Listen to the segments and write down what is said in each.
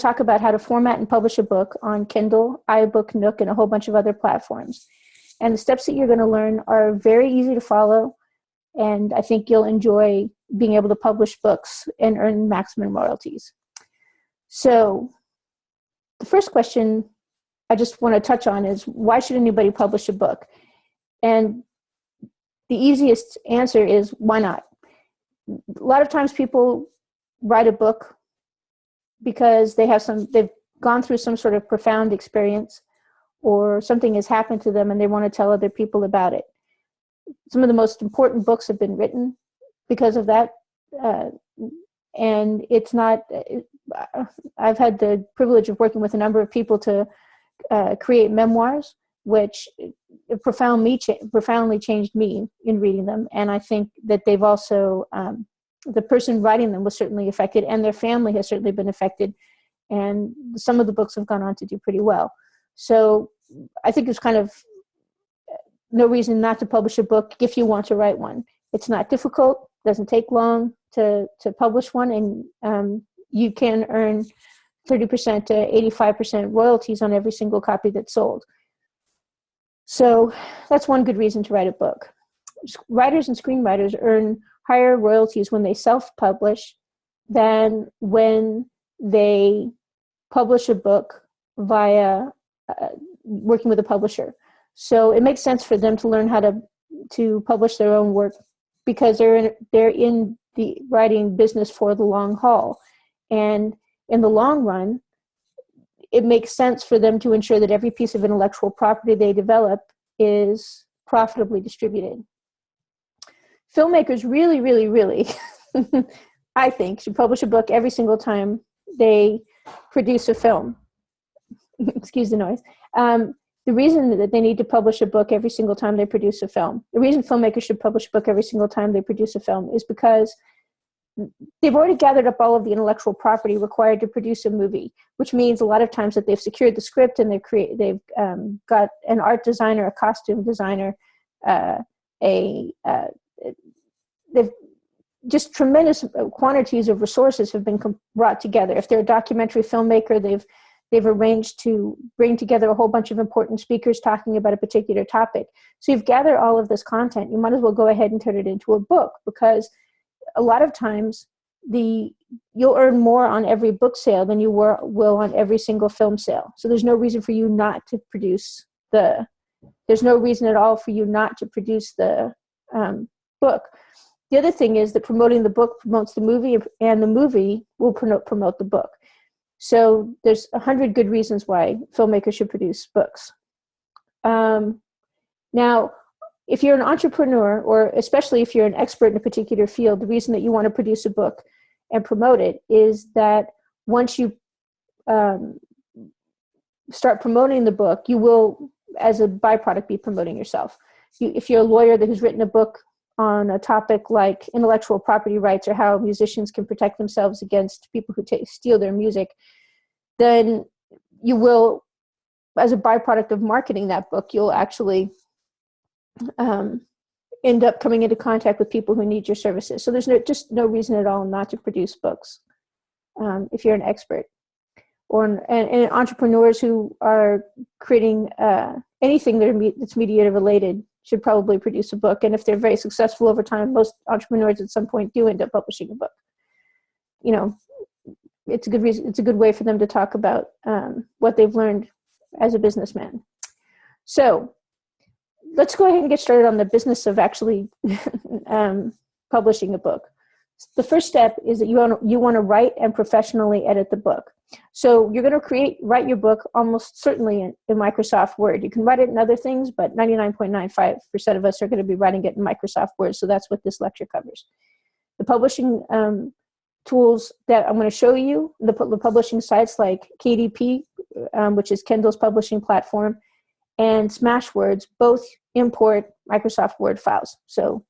talk about how to format and publish a book on Kindle, iBook, Nook, and a whole bunch of other platforms. And the steps that you're going to learn are very easy to follow, and I think you'll enjoy being able to publish books and earn maximum royalties. So the first question I just want to touch on is, why should anybody publish a book? And the easiest answer is, why not? A lot of times people write a book because they've gone through some sort of profound experience, or something has happened to them and they want to tell other people about it. Some of the most important books have been written because of that. And it's not, I've had the privilege of working with a number of people to create memoirs, which profoundly changed me in reading them. And I think that they've also, the person writing them was certainly affected, and their family has certainly been affected. And some of the books have gone on to do pretty well. So I think there's kind of no reason not to publish a book if you want to write one. It's not difficult, doesn't take long to publish one, and you can earn 30% to 85% royalties on every single copy that's sold. So that's one good reason to write a book. Writers and screenwriters earn higher royalties when they self-publish than when they publish a book via working with a publisher. So it makes sense for them to learn how to publish their own work, because they're in the writing business for the long haul. And in the long run, it makes sense for them to ensure that every piece of intellectual property they develop is profitably distributed. Filmmakers really, really, really, I think, should publish a book every single time they produce a film. Excuse the noise. The reason that they need to publish a book every single time they produce a film, the reason filmmakers should publish a book every single time they produce a film, is because they've already gathered up all of the intellectual property required to produce a movie, which means a lot of times that they've secured the script, and they've got an art designer, a costume designer, they've just tremendous quantities of resources have been brought together. If they're a documentary filmmaker, they've arranged to bring together a whole bunch of important speakers talking about a particular topic. So you've gathered all of this content. You might as well go ahead and turn it into a book, because a lot of times you'll earn more on every book sale than you will on every single film sale. So there's no reason for you not to produce there's no reason at all for you not to produce the book. The other thing is that promoting the book promotes the movie, and the movie will promote the book. So there's 100 good reasons why filmmakers should produce books. Now, if you're an entrepreneur, or especially if you're an expert in a particular field, the reason that you want to produce a book and promote it is that once you start promoting the book, you will, as a byproduct, be promoting yourself. If you're a lawyer that has written a book on a topic like intellectual property rights, or how musicians can protect themselves against people who steal their music, then you will, as a byproduct of marketing that book, you'll actually end up coming into contact with people who need your services. So there's just no reason at all not to produce books if you're an expert. And entrepreneurs who are creating anything that's media related should probably produce a book. And if they're very successful over time, most entrepreneurs at some point do end up publishing a book. You know, it's a good reason. It's a good way for them to talk about what they've learned as a businessman. So let's go ahead and get started on the business of actually publishing a book. The first step is that you want to write and professionally edit the book. So you're going to write your book almost certainly in Microsoft Word. You can write it in other things, but 99.95% of us are going to be writing it in Microsoft Word. So that's what this lecture covers. The publishing tools that I'm going to show you, the publishing sites like KDP, which is Kindle's publishing platform, and Smashwords, both import Microsoft Word files. So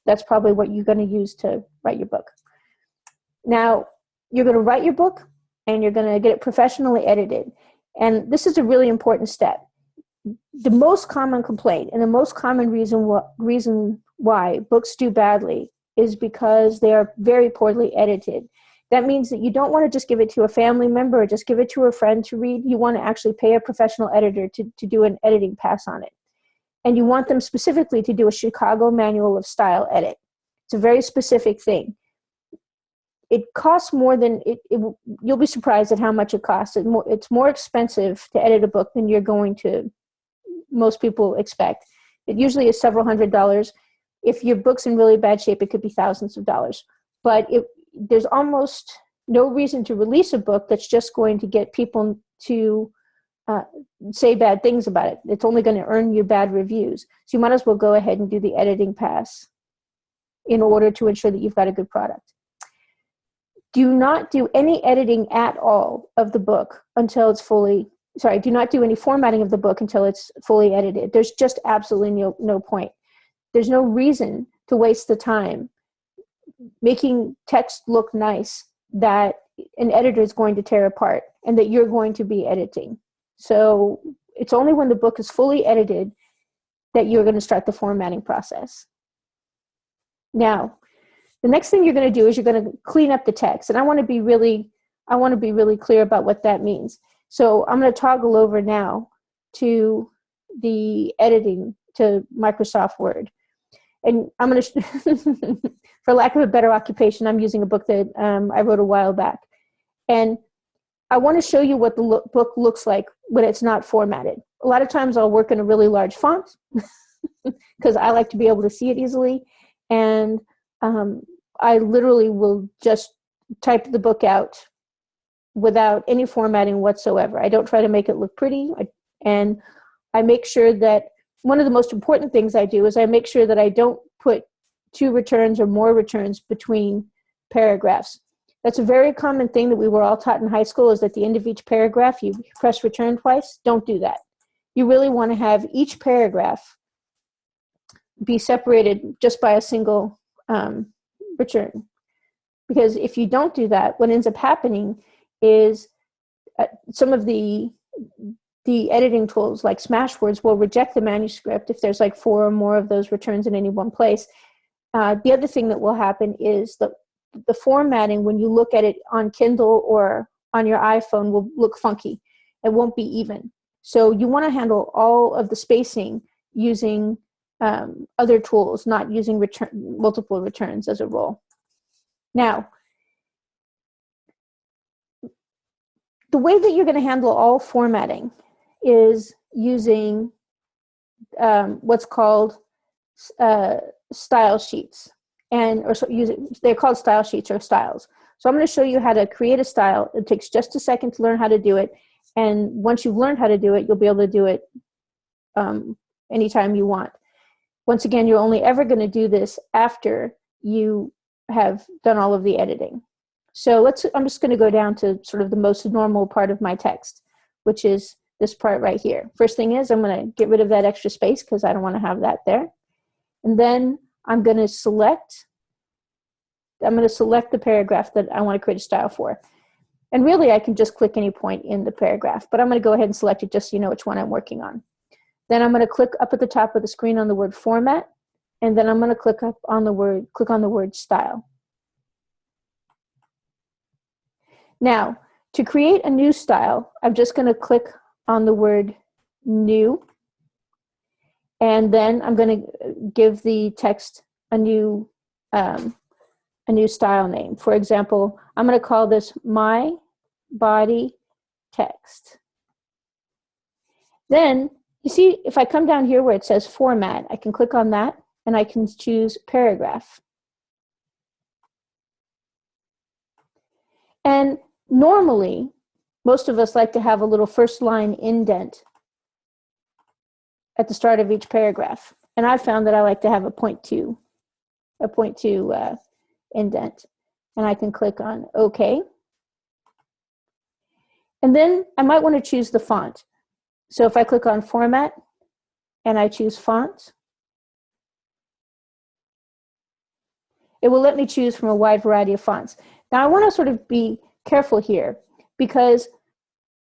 that's probably what you're going to use to write your book. Now, you're going to write your book, and you're going to get it professionally edited. And this is a really important step. The most common complaint and the most common reason why books do badly is because they are very poorly edited. That means that you don't want to just give it to a family member or just give it to a friend to read. You want to actually pay a professional editor to do an editing pass on it. And you want them specifically to do a Chicago Manual of Style edit. It's a very specific thing. It costs more than, you'll be surprised at how much it costs. It's more expensive to edit a book than you're going to, most people expect. It usually is several $100s. If your book's in really bad shape, it could be thousands of dollars. But there's almost no reason to release a book that's just going to get people to say bad things about it. It's only going to earn you bad reviews. So you might as well go ahead and do the editing pass in order to ensure that you've got a good product. Do not do any editing at all of the book until it's do not do any formatting of the book until it's fully edited. There's just absolutely no point. There's no reason to waste the time making text look nice that an editor is going to tear apart and that you're going to be editing. So it's only when the book is fully edited that you're going to start the formatting process. Now, the next thing you're going to do is you're going to clean up the text. And I want to be really clear about what that means. So I'm going to toggle over now to the editing, to Microsoft Word. And I'm going to, for lack of a better occupation, I'm using a book that I wrote a while back. And I want to show you what the book looks like when it's not formatted. A lot of times I'll work in a really large font because I like to be able to see it easily. And I literally will just type the book out without any formatting whatsoever. I don't try to make it look pretty. And I make sure that one of the most important things I do is I make sure that I don't put 2 returns or more returns between paragraphs. That's a very common thing that we were all taught in high school, is at the end of each paragraph, you press return twice. Don't do that. You really want to have each paragraph be separated just by a single return. Because if you don't do that, what ends up happening is some of the editing tools like Smashwords will reject the manuscript if there's like 4 or more of those returns in any one place. The other thing that will happen is the formatting, when you look at it on Kindle or on your iPhone, will look funky. It won't be even. So you want to handle all of the spacing using other tools, not using multiple returns as a rule. Now, the way that you're going to handle all formatting is using what's called style sheets. They're called style sheets or styles. So I'm going to show you how to create a style. It takes just a second to learn how to do it. And once you've learned how to do it, you'll be able to do it anytime you want. Once again, you're only ever going to do this after you have done all of the editing. So I'm just going to go down to sort of the most normal part of my text, which is this part right here. First thing is I'm going to get rid of that extra space because I don't want to have that there. And then I'm going to select the paragraph that I want to create a style for. And really, I can just click any point in the paragraph, but I'm going to go ahead and select it just so you know which one I'm working on. Then I'm going to click up at the top of the screen on the word format, and then I'm going to click on the word style. Now, to create a new style, I'm just going to click on the word new, and then I'm going to give the text a new style name. For example, I'm going to call this my body text. Then, you see, if I come down here where it says format, I can click on that and I can choose paragraph. And normally, most of us like to have a little first line indent at the start of each paragraph. And I found that I like to have a point two indent. And I can click on OK. And then I might want to choose the font. So if I click on format and I choose font, it will let me choose from a wide variety of fonts. Now I want to sort of be careful here, because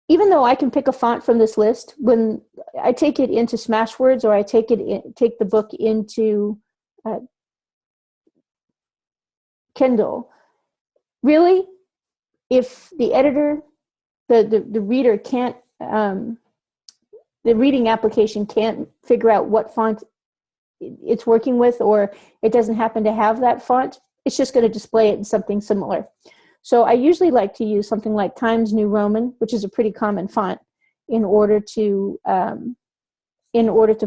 even though I can pick a font from this list, when I take it into Smashwords or I take the book into Kindle, really if the editor, the reader can't, the reading application can't figure out what font it's working with, or it doesn't happen to have that font, it's just going to display it in something similar. So I usually like to use something like Times New Roman, which is a pretty common font, in order to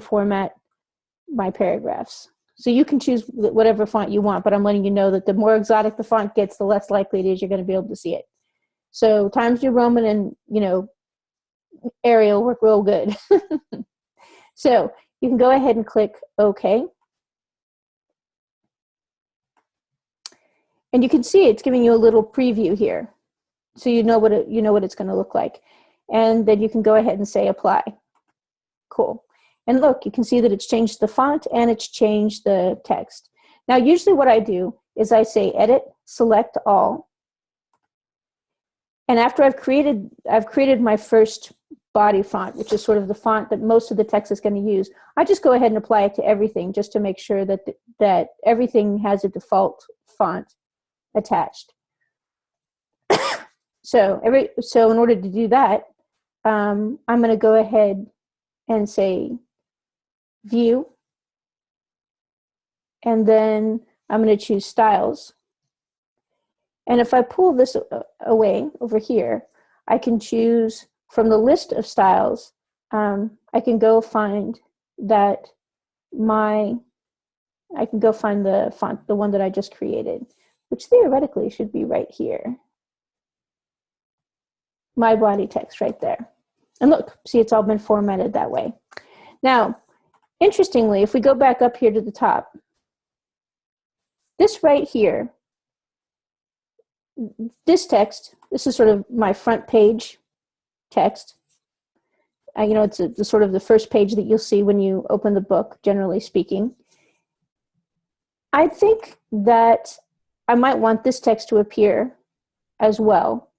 format my paragraphs. So you can choose whatever font you want, but I'm letting you know that the more exotic the font gets, the less likely it is you're going to be able to see it. So Times New Roman and, you know, Arial work real good. So you can go ahead and click OK. And you can see it's giving you a little preview here. So you know what it's going to look like. And then you can go ahead and say apply. Cool. And look, you can see that it's changed the font and it's changed the text. Now, usually what I do is I say edit, select all. And after I've created my first body font, which is sort of the font that most of the text is going to use, I just go ahead and apply it to everything just to make sure that everything has a default font attached. So in order to do that, I'm going to go ahead and say View, and then I'm going to choose Styles. And if I pull this away over here, I can choose from the list of styles. I can go find the font, the one that I just created, which theoretically should be right here. My body text right there. And look, see, it's all been formatted that way. Now, interestingly, if we go back up here to the top, this right here, this text, this is sort of my front page text. You know, it's the sort of the first page that you'll see when you open the book, generally speaking. I think that I might want this text to appear as well,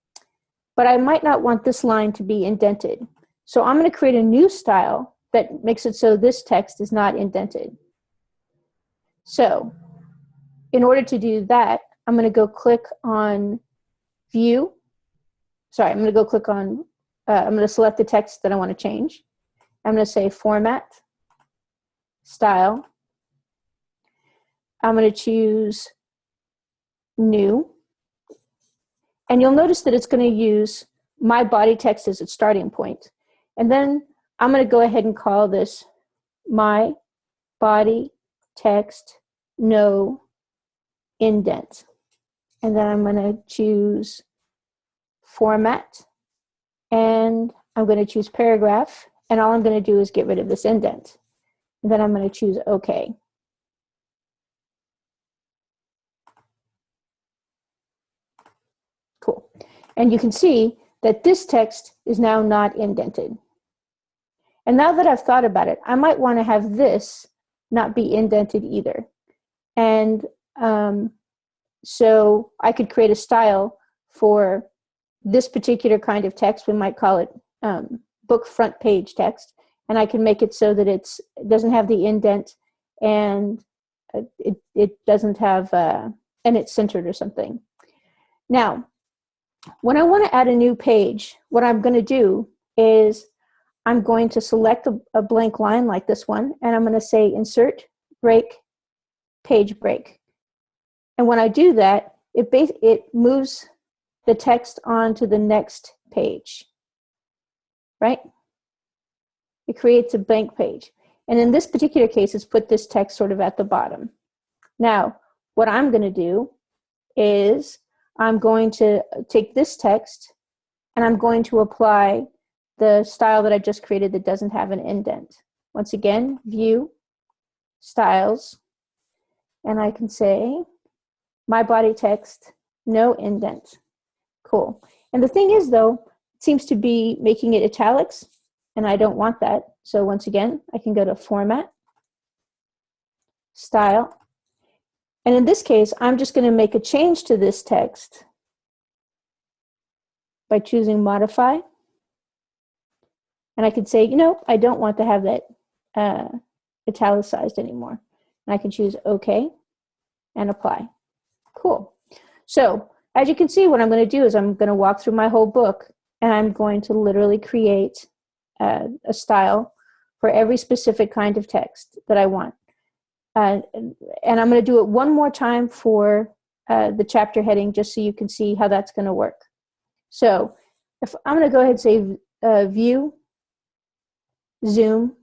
but I might not want this line to be indented. So I'm going to create a new style that makes it so this text is not indented. So in order to do that, I'm going to go click on View. Sorry, I'm going to go click on, I'm going to select the text that I want to change. I'm going to say Format, Style. I'm going to choose New. And you'll notice that it's going to use my body text as its starting point. And then I'm going to go ahead and call this My Body Text No Indent. And then I'm going to choose Format, and I'm going to choose Paragraph, and all I'm going to do is get rid of this indent. And then I'm going to choose OK. Cool. And you can see that this text is now not indented. And now that I've thought about it, I might want to have this not be indented either. And so I could create a style for this particular kind of text. We might call it book front page text. And I can make it so that it doesn't have the indent, and it doesn't have, and it's centered or something. Now, when I want to add a new page, what I'm going to do is I'm going to select a blank line like this one, and I'm going to say Insert, Break, Page Break. And when I do that, it moves the text onto the next page, right? It creates a blank page. And in this particular case, it's put this text sort of at the bottom. Now, what I'm going to do is I'm going to take this text and I'm going to apply the style that I just created that doesn't have an indent. Once again, View, Styles, and I can say My Body Text, No Indent. Cool. And the thing is, though, it seems to be making it italics, and I don't want that. So once again, I can go to Format, Style, and in this case, I'm just going to make a change to this text by choosing Modify. And I could say, you know, I don't want to have that italicized anymore. And I can choose OK and Apply. Cool. So as you can see, what I'm going to do is I'm going to walk through my whole book, and I'm going to literally create a style for every specific kind of text that I want. And I'm going to do it one more time for the chapter heading, just so you can see how that's going to work. So if I'm going to go ahead and say view, zoom,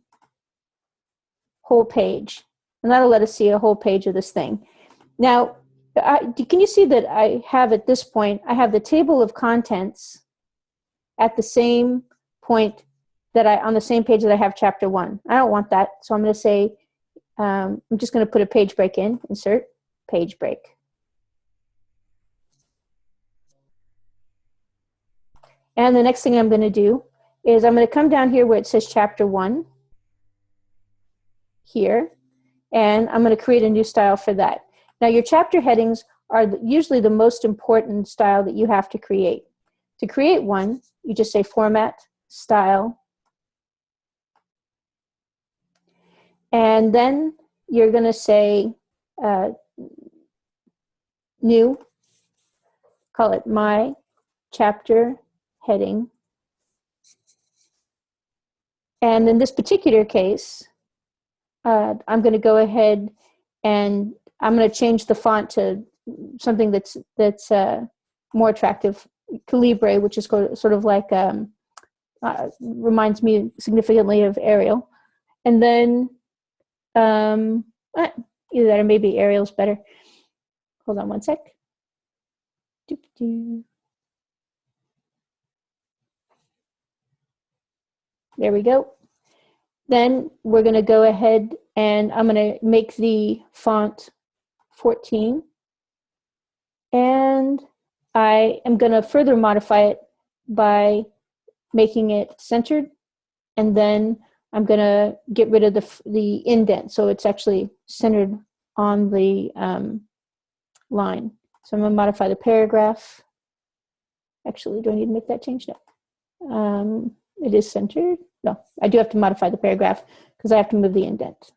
whole page, and that'll let us see a whole page of this thing. Now, can you see that I have at this point, I have the table of contents at the same point that on the same page that I have chapter 1. I don't want that, so I'm going to say, I'm just going to put a page break in, insert, page break. And the next thing I'm going to do is I'm going to come down here where it says chapter 1, here, and I'm going to create a new style for that. Now, your chapter headings are usually the most important style that you have to create. To create one, you just say Format, Style, and then you're going to say New, call it My Chapter Heading. And in this particular case, I'm going to go ahead and I'm going to change the font to something that's more attractive, Calibre, which is sort of like reminds me significantly of Arial. And then either that or maybe Arial's better. Hold on one sec. There we go. Then we're going to go ahead and I'm going to make the font 14. And I am going to further modify it by making it centered. And then I'm going to get rid of the indent, so it's actually centered on the line. So I'm going to modify the paragraph. Actually, do I need to make that change? No. It is centered. No, I do have to modify the paragraph because I have to move the indent.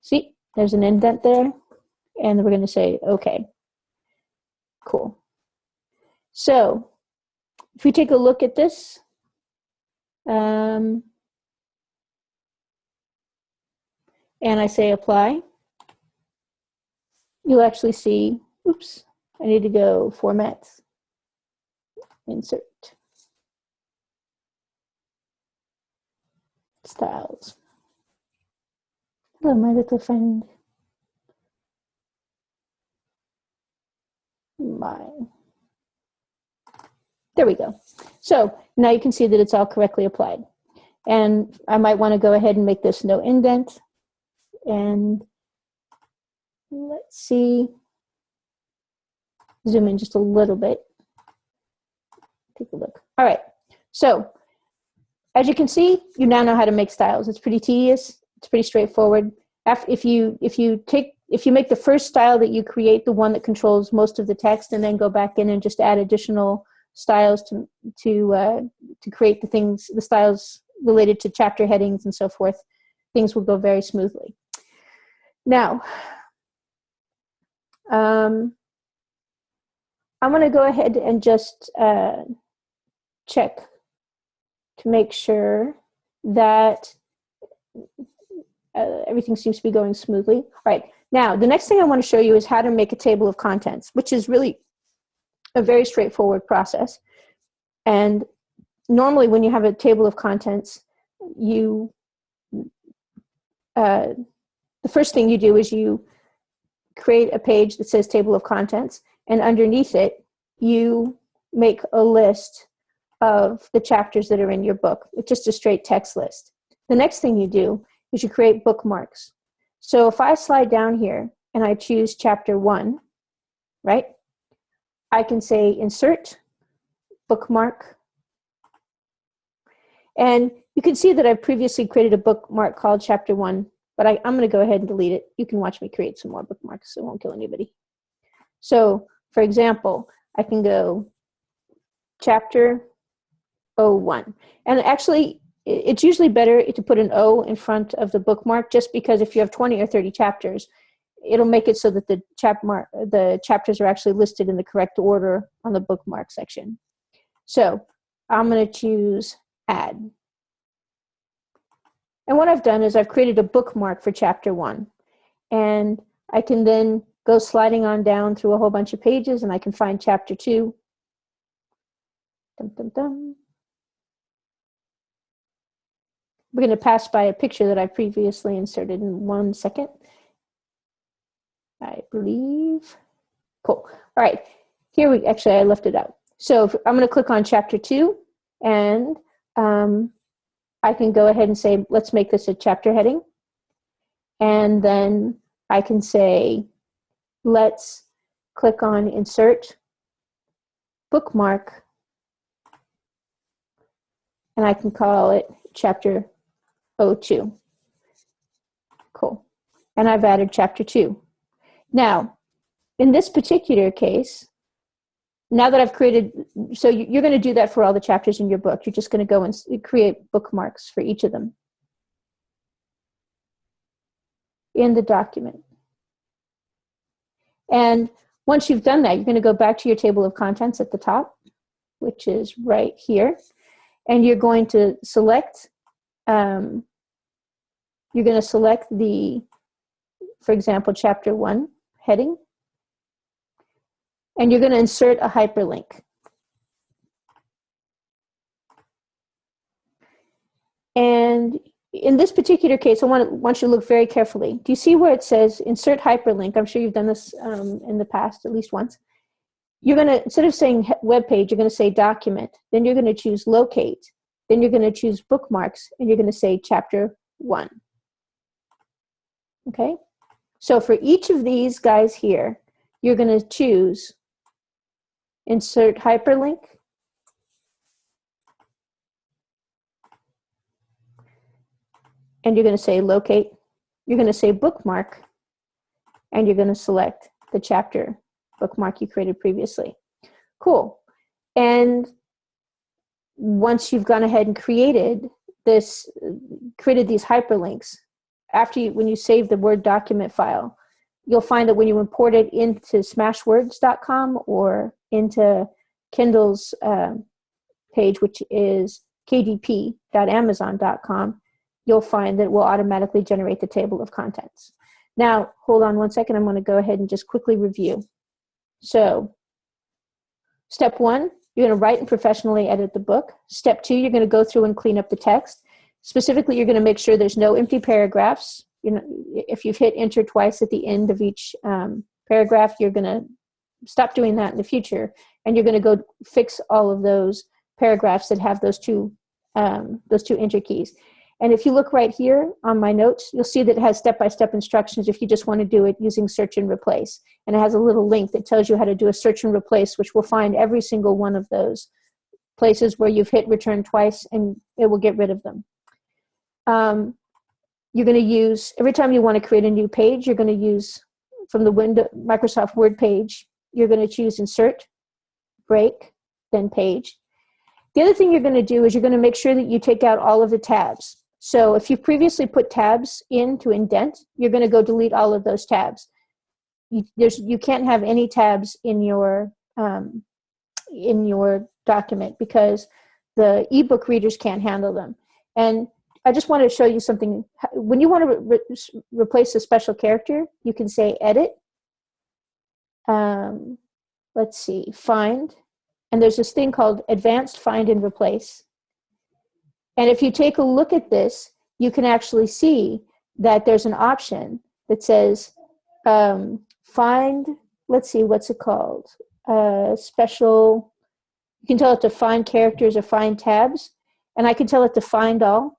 See, there's an indent there. And we're going to say, okay, cool. So if we take a look at this, and I say apply, you'll actually see, oops, I need to go Format, Insert, Styles. Hello, my little friend. There we go. So now you can see that it's all correctly applied. And I might want to go ahead and make this no indent. And let's see, zoom in just a little bit. Take a look. All right. So as you can see, you now know how to make styles. It's pretty tedious. It's pretty straightforward. If you make the first style that you create the one that controls most of the text, and then go back in and just add additional styles to create the styles related to chapter headings and so forth, things will go very smoothly. Now, I'm going to go ahead and just check to make sure that everything seems to be going smoothly. All right. Now, the next thing I want to show you is how to make a table of contents, which is really a very straightforward process. And normally when you have a table of contents, the first thing you do is you create a page that says table of contents, and underneath it, you make a list of the chapters that are in your book. It's just a straight text list. The next thing you do is you create bookmarks. So if I slide down here and I choose chapter 1, right? I can say insert, bookmark. And you can see that I've previously created a bookmark called chapter 1, but I'm going to go ahead and delete it. You can watch me create some more bookmarks. It won't kill anybody. So for example, I can go chapter 01. And actually, it's usually better to put an O in front of the bookmark, just because if you have 20 or 30 chapters, it'll make it so that the chapters are actually listed in the correct order on the bookmark section. So I'm going to choose add. And what I've done is I've created a bookmark for chapter 1. And I can then go sliding on down through a whole bunch of pages, and I can find chapter 2. Dum, dum, dum. We're going to pass by a picture that I previously inserted in 1 second, I believe. Cool. All right. Here we actually, I left it out. So I'm going to click on chapter 2, and I can go ahead and say, let's make this a chapter heading. And then I can say, let's click on insert bookmark, and I can call it chapter 02. Cool. And I've added chapter 2. Now, in this particular case, now that I've created, so you're going to do that for all the chapters in your book. You're just going to go and create bookmarks for each of them in the document. And once you've done that, you're going to go back to your table of contents at the top, which is right here. And you're going to select, the, for example, chapter 1 heading. And you're going to insert a hyperlink. And in this particular case, I want you to look very carefully. Do you see where it says insert hyperlink? I'm sure you've done this in the past at least once. You're going to, instead of saying web page, you're going to say document. Then you're going to choose locate. Then you're going to choose bookmarks, and you're going to say chapter 1. Okay? So for each of these guys here, you're going to choose insert hyperlink, and you're going to say locate, you're going to say bookmark, and you're going to select the chapter bookmark you created previously. Cool. And once you've gone ahead and created these hyperlinks, when you save the Word document file, you'll find that when you import it into Smashwords.com or into Kindle's page, which is kdp.amazon.com, you'll find that it will automatically generate the table of contents. Now, hold on 1 second. I'm going to go ahead and just quickly review. So, step 1, you're going to write and professionally edit the book. Step 2, you're going to go through and clean up the text. Specifically, you're going to make sure there's no empty paragraphs. If you've hit enter twice at the end of each paragraph, you're going to stop doing that in the future, and you're going to go fix all of those paragraphs that have those two enter keys. And if you look right here on my notes, you'll see that it has step-by-step instructions if you just want to do it using search and replace. And it has a little link that tells you how to do a search and replace, which will find every single one of those places where you've hit return twice, and it will get rid of them. You're going to use, every time you want to create a new page, you're going to use from the Microsoft Word page, you're going to choose insert, break, then page. The other thing you're going to do is you're going to make sure that you take out all of the tabs. So if you previously put tabs in to indent, you're going to go delete all of those tabs. You can't have any tabs in your document because the ebook readers can't handle them. And I just want to show you something. When you want to replace a special character, you can say edit. Let's see, find. And there's this thing called advanced find and replace. And if you take a look at this, you can actually see that there's an option that says find, let's see, what's it called? Special, you can tell it to find characters or find tabs. And I can tell it to find all.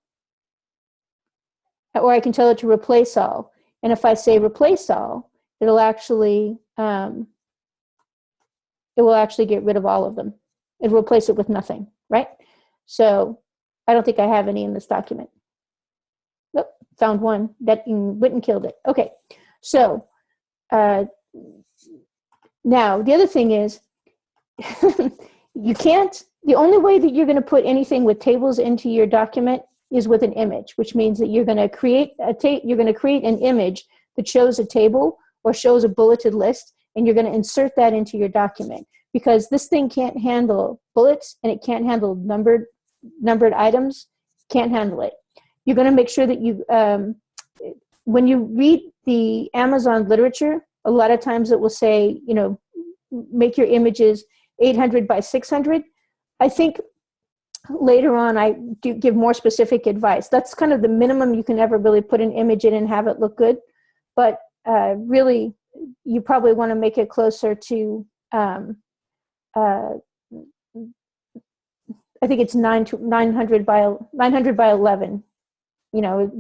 Or I can tell it to replace all. And if I say replace all, it'll actually get rid of all of them. It'll replace it with nothing, right? So I don't think I have any in this document. Nope, found one. That went and killed it. Okay, so now the other thing is you can't, the only way that you're going to put anything with tables into your document is with an image, which means that you're going to create an image that shows a table or shows a bulleted list, and you're going to insert that into your document, because this thing can't handle bullets and it can't handle numbered items, can't handle it. You're going to make sure that you, when you read the Amazon literature, a lot of times it will say, make your images 800 by 600. I think later on I do give more specific advice. That's kind of the minimum you can ever really put an image in and have it look good. But really, you probably want to make it closer to, I think it's 900 by 11.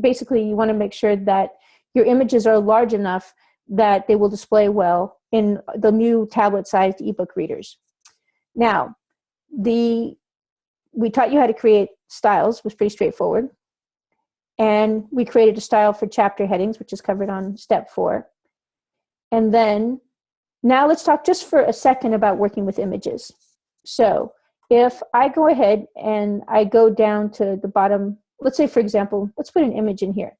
Basically you want to make sure that your images are large enough that they will display well in the new tablet-sized ebook readers. Now, we taught you how to create styles. It was pretty straightforward. And we created a style for chapter headings, which is covered on step 4. And then, now let's talk just for a second about working with images. So if I go ahead and I go down to the bottom, let's say, for example, let's put an image in here.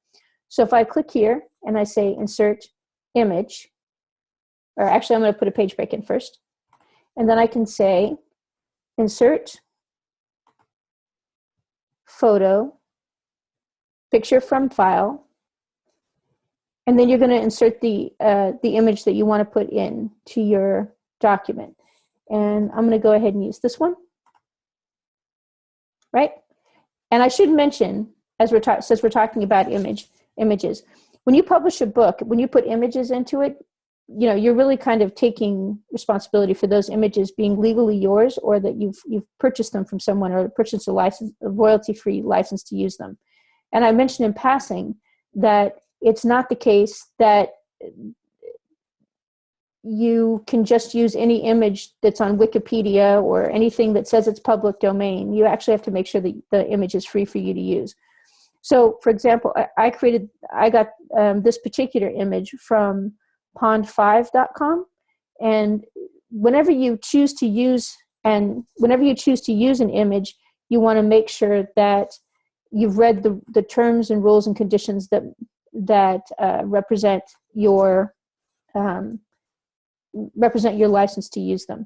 So if I click here and I say insert image, or actually I'm going to put a page break in first. And then I can say insert photo, picture from file, and then you're going to insert the image that you want to put in to your document. And I'm going to go ahead and use this one, right? And I should mention, since we're talking about images, when you publish a book, when you put images into it, you're really kind of taking responsibility for those images being legally yours, or that you've purchased them from someone, or purchased a royalty-free license to use them. And I mentioned in passing that it's not the case that you can just use any image that's on Wikipedia or anything that says it's public domain. You actually have to make sure that the image is free for you to use. So, for example, I got this particular image from pond5.com, and whenever you choose to use an image, you want to make sure that you've read the terms and rules and conditions that represent your license to use them.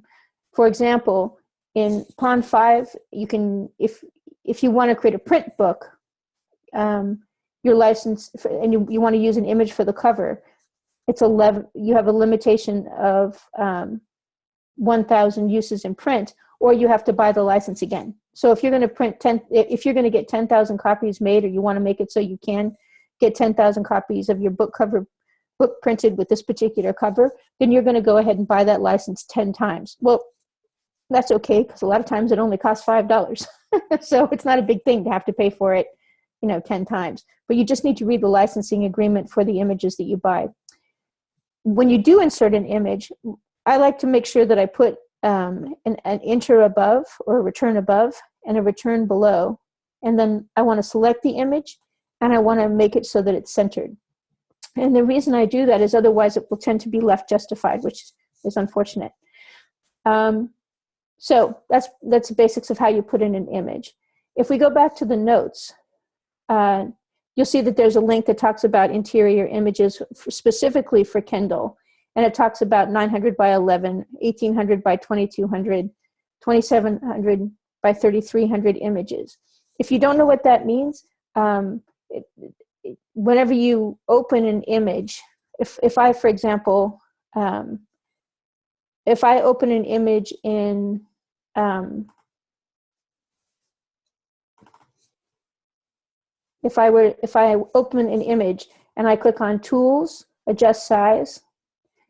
For example, in Pond5, you can, if you want to create a print book, your license, and you want to use an image for the cover, it's 11. You have a limitation of 1,000 uses in print, or you have to buy the license again. So if you're going to if you're going to get 10,000 copies made, or you want to make it so you can get 10,000 copies of your book printed with this particular cover, then you're going to go ahead and buy that license 10 times. Well, that's okay, because a lot of times it only costs $5. So it's not a big thing to have to pay for it, 10 times. But you just need to read the licensing agreement for the images that you buy. When you do insert an image, I like to make sure that I put an enter above, or a return above, and a return below. And then I want to select the image, and I want to make it so that it's centered. And the reason I do that is otherwise it will tend to be left justified, which is unfortunate. So that's the basics of how you put in an image. If we go back to the notes, you'll see that there's a link that talks about interior images specifically for Kindle. And it talks about 900 by 11, 1800 by 2200, 2700 by 3300 images. If you don't know what that means, whenever you open an image, if I, for example, if I open an image in, if I open an image and I click on Tools, Adjust Size,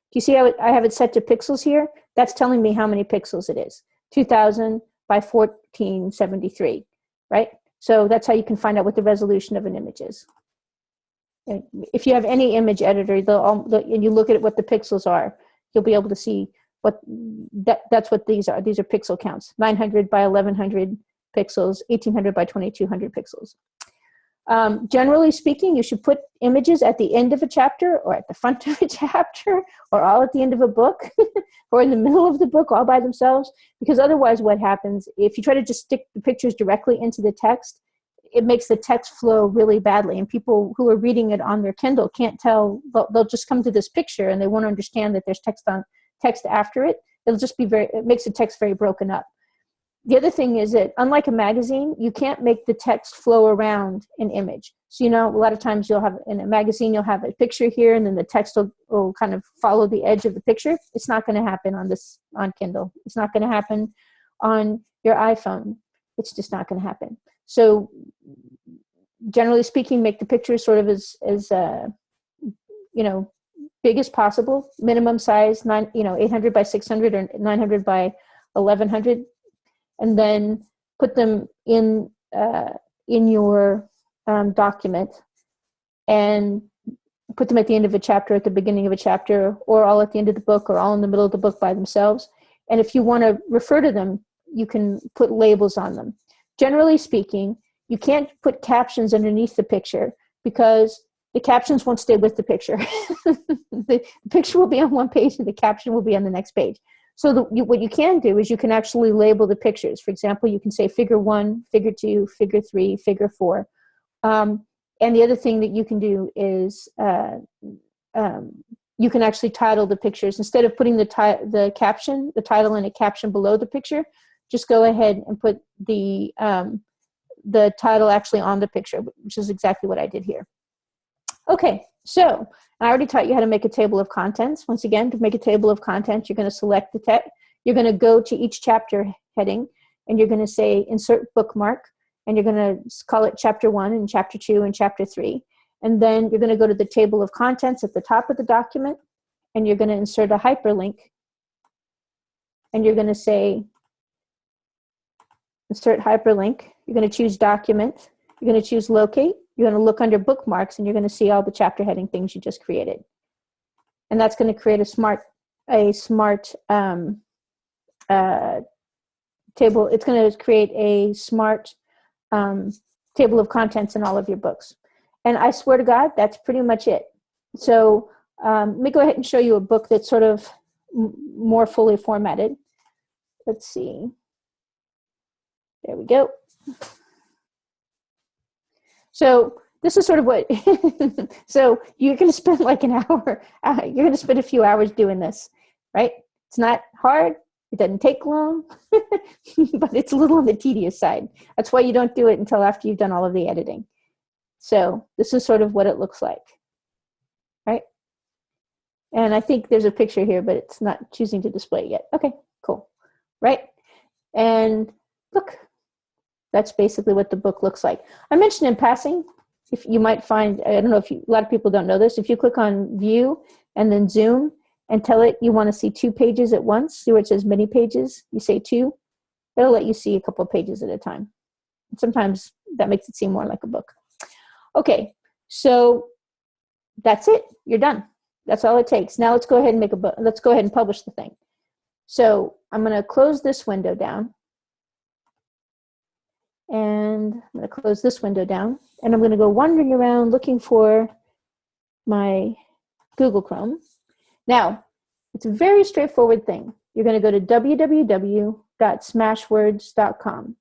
do you see how I have it set to pixels here? That's telling me how many pixels it is. 2000 by 1473, right? So that's how you can find out what the resolution of an image is. And if you have any image editor, and you look at what the pixels are, you'll be able to see that's what these are. These are pixel counts: 900 by 1100 pixels, 1800 by 2200 pixels. Generally speaking, you should put images at the end of a chapter, or at the front of a chapter, or all at the end of a book, or in the middle of the book all by themselves, because otherwise what happens, if you try to just stick the pictures directly into the text, it makes the text flow really badly. And people who are reading it on their Kindle can't tell, they'll just come to this picture and they won't understand that there's text after it. It'll just be it makes the text very broken up. The other thing is that, unlike a magazine, you can't make the text flow around an image. So, a lot of times you'll have, in a magazine, you'll have a picture here, and then the text will kind of follow the edge of the picture. It's not going to happen on Kindle. It's not going to happen on your iPhone. It's just not going to happen. So, generally speaking, make the picture sort of as big as possible. Minimum size, 800 by 600 or 900 by 1100. And then put them in your document, and put them at the end of a chapter, at the beginning of a chapter, or all at the end of the book, or all in the middle of the book by themselves. And if you want to refer to them, you can put labels on them. Generally speaking, you can't put captions underneath the picture, because the captions won't stay with the picture. The picture will be on one page and the caption will be on the next page. So what you can do is you can actually label the pictures. For example, you can say figure 1, figure 2, figure 3, figure 4. And the other thing that you can do is you can actually title the pictures. Instead of putting the title and a caption below the picture, just go ahead and put the title actually on the picture, which is exactly what I did here. Okay, so I already taught you how to make a table of contents. Once again, to make a table of contents, you're going to select the text. You're going to go to each chapter heading, and you're going to say insert bookmark, and you're going to call it chapter 1 and chapter 2 and chapter 3. And then you're going to go to the table of contents at the top of the document, and you're going to insert a hyperlink, and you're going to say insert hyperlink. You're going to choose document. You're going to choose locate. You're going to look under bookmarks, and you're going to see all the chapter heading things you just created. And that's going to create a smart table. It's going to create a smart table of contents in all of your books. And I swear to God, that's pretty much it. So let me go ahead and show you a book that's sort of more fully formatted. Let's see. There we go. So this is sort of what, so you're going to spend like an hour, you're going to spend a few hours doing this, right? It's not hard. It doesn't take long, but it's a little on the tedious side. That's why you don't do it until after you've done all of the editing. So this is sort of what it looks like, right? And I think there's a picture here, but it's not choosing to display it yet. Okay, cool, right? And look. That's basically what the book looks like. I mentioned in passing, if you might find, I don't know if a lot of people don't know this, if you click on view and then zoom and tell it you want to see 2 pages at once, see where it says many pages, you say 2, it'll let you see a couple of pages at a time. Sometimes that makes it seem more like a book. Okay, so that's it. You're done. That's all it takes. Now let's go ahead and make a book. Let's go ahead and publish the thing. So I'm going to close this window down. And I'm going to close this window down, and I'm going to go wandering around looking for my Google Chrome. Now, it's a very straightforward thing. You're going to go to www.smashwords.com.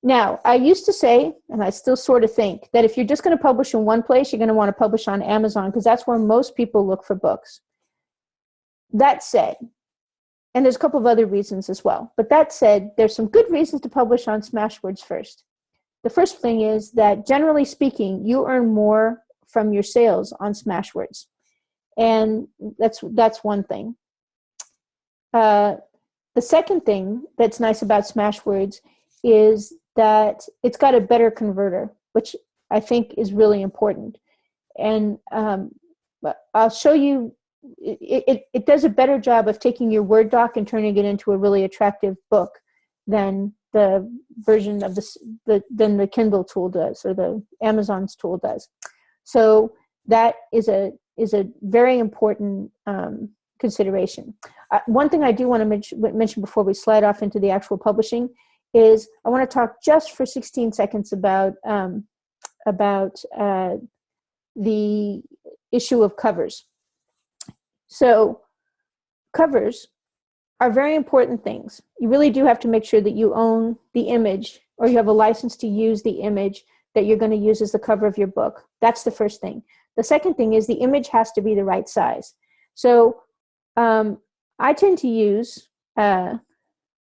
Now, I used to say, and I still sort of think, that if you're just going to publish in one place, you're going to want to publish on Amazon, because that's where most people look for books. That said, and there's a couple of other reasons as well. But that said, there's some good reasons to publish on Smashwords first. The first thing is that, generally speaking, you earn more from your sales on Smashwords. And that's one thing. The second thing that's nice about Smashwords is that it's got a better converter, which I think is really important. And I'll show you. It does a better job of taking your Word doc and turning it into a really attractive book than the version of than the Kindle tool does, or the Amazon's tool does. So that is a very important consideration. One thing I do want to mention before we slide off into the actual publishing is I want to talk just for 16 seconds about the issue of covers. So covers are very important things. You really do have to make sure that you own the image or you have a license to use the image that you're going to use as the cover of your book. That's the first thing. The second thing is the image has to be the right size. So I tend to use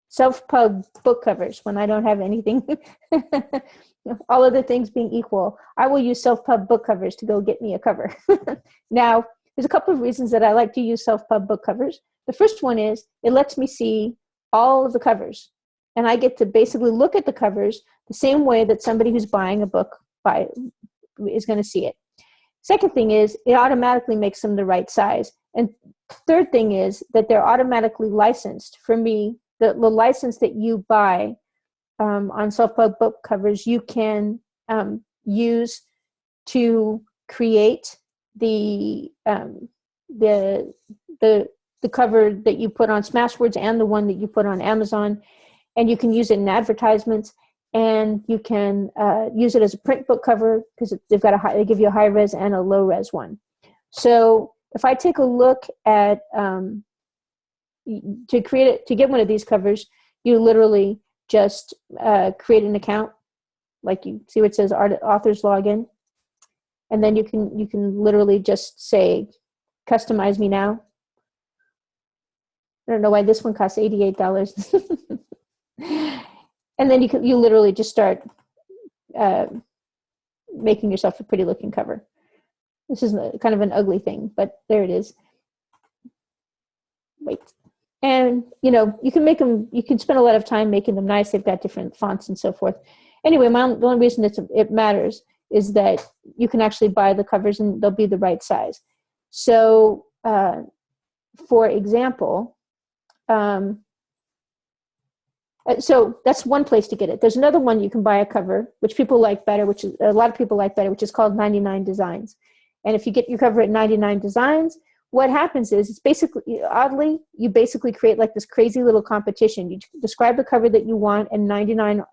self-pub book covers when I don't have anything. All other things being equal, I will use self-pub book covers to go get me a cover. Now, there's a couple of reasons that I like to use self-pub book covers. The first one is it lets me see all of the covers, and I get to basically look at the covers the same way that somebody who's buying a book is going to see it. Second thing is it automatically makes them the right size. And third thing is that they're automatically licensed. For me, the license that you buy on self-pub book covers, you can use to create the cover that you put on Smashwords and the one that you put on Amazon, and you can use it in advertisements, and you can use it as a print book cover because they give you a high res and a low res one. So if I take a look at to get one of these covers, you literally just create an account, like you see where it says author's login, and then you can literally just say customize me now. I don't know why this one costs $88. And then you literally just start making yourself a pretty looking cover. This is kind of an ugly thing, but there it is. Wait. And, you can make them, you can spend a lot of time making them nice. They've got different fonts and so forth. Anyway, the only reason it matters is that you can actually buy the covers and they'll be the right size. So, for example, so that's one place to get it. There's another one you can buy a cover, which people like better, which is a lot of people like better, which is called 99 Designs. And if you get your cover at 99 Designs, what happens is it's basically, oddly, you basically create like this crazy little competition. You describe the cover that you want, and 99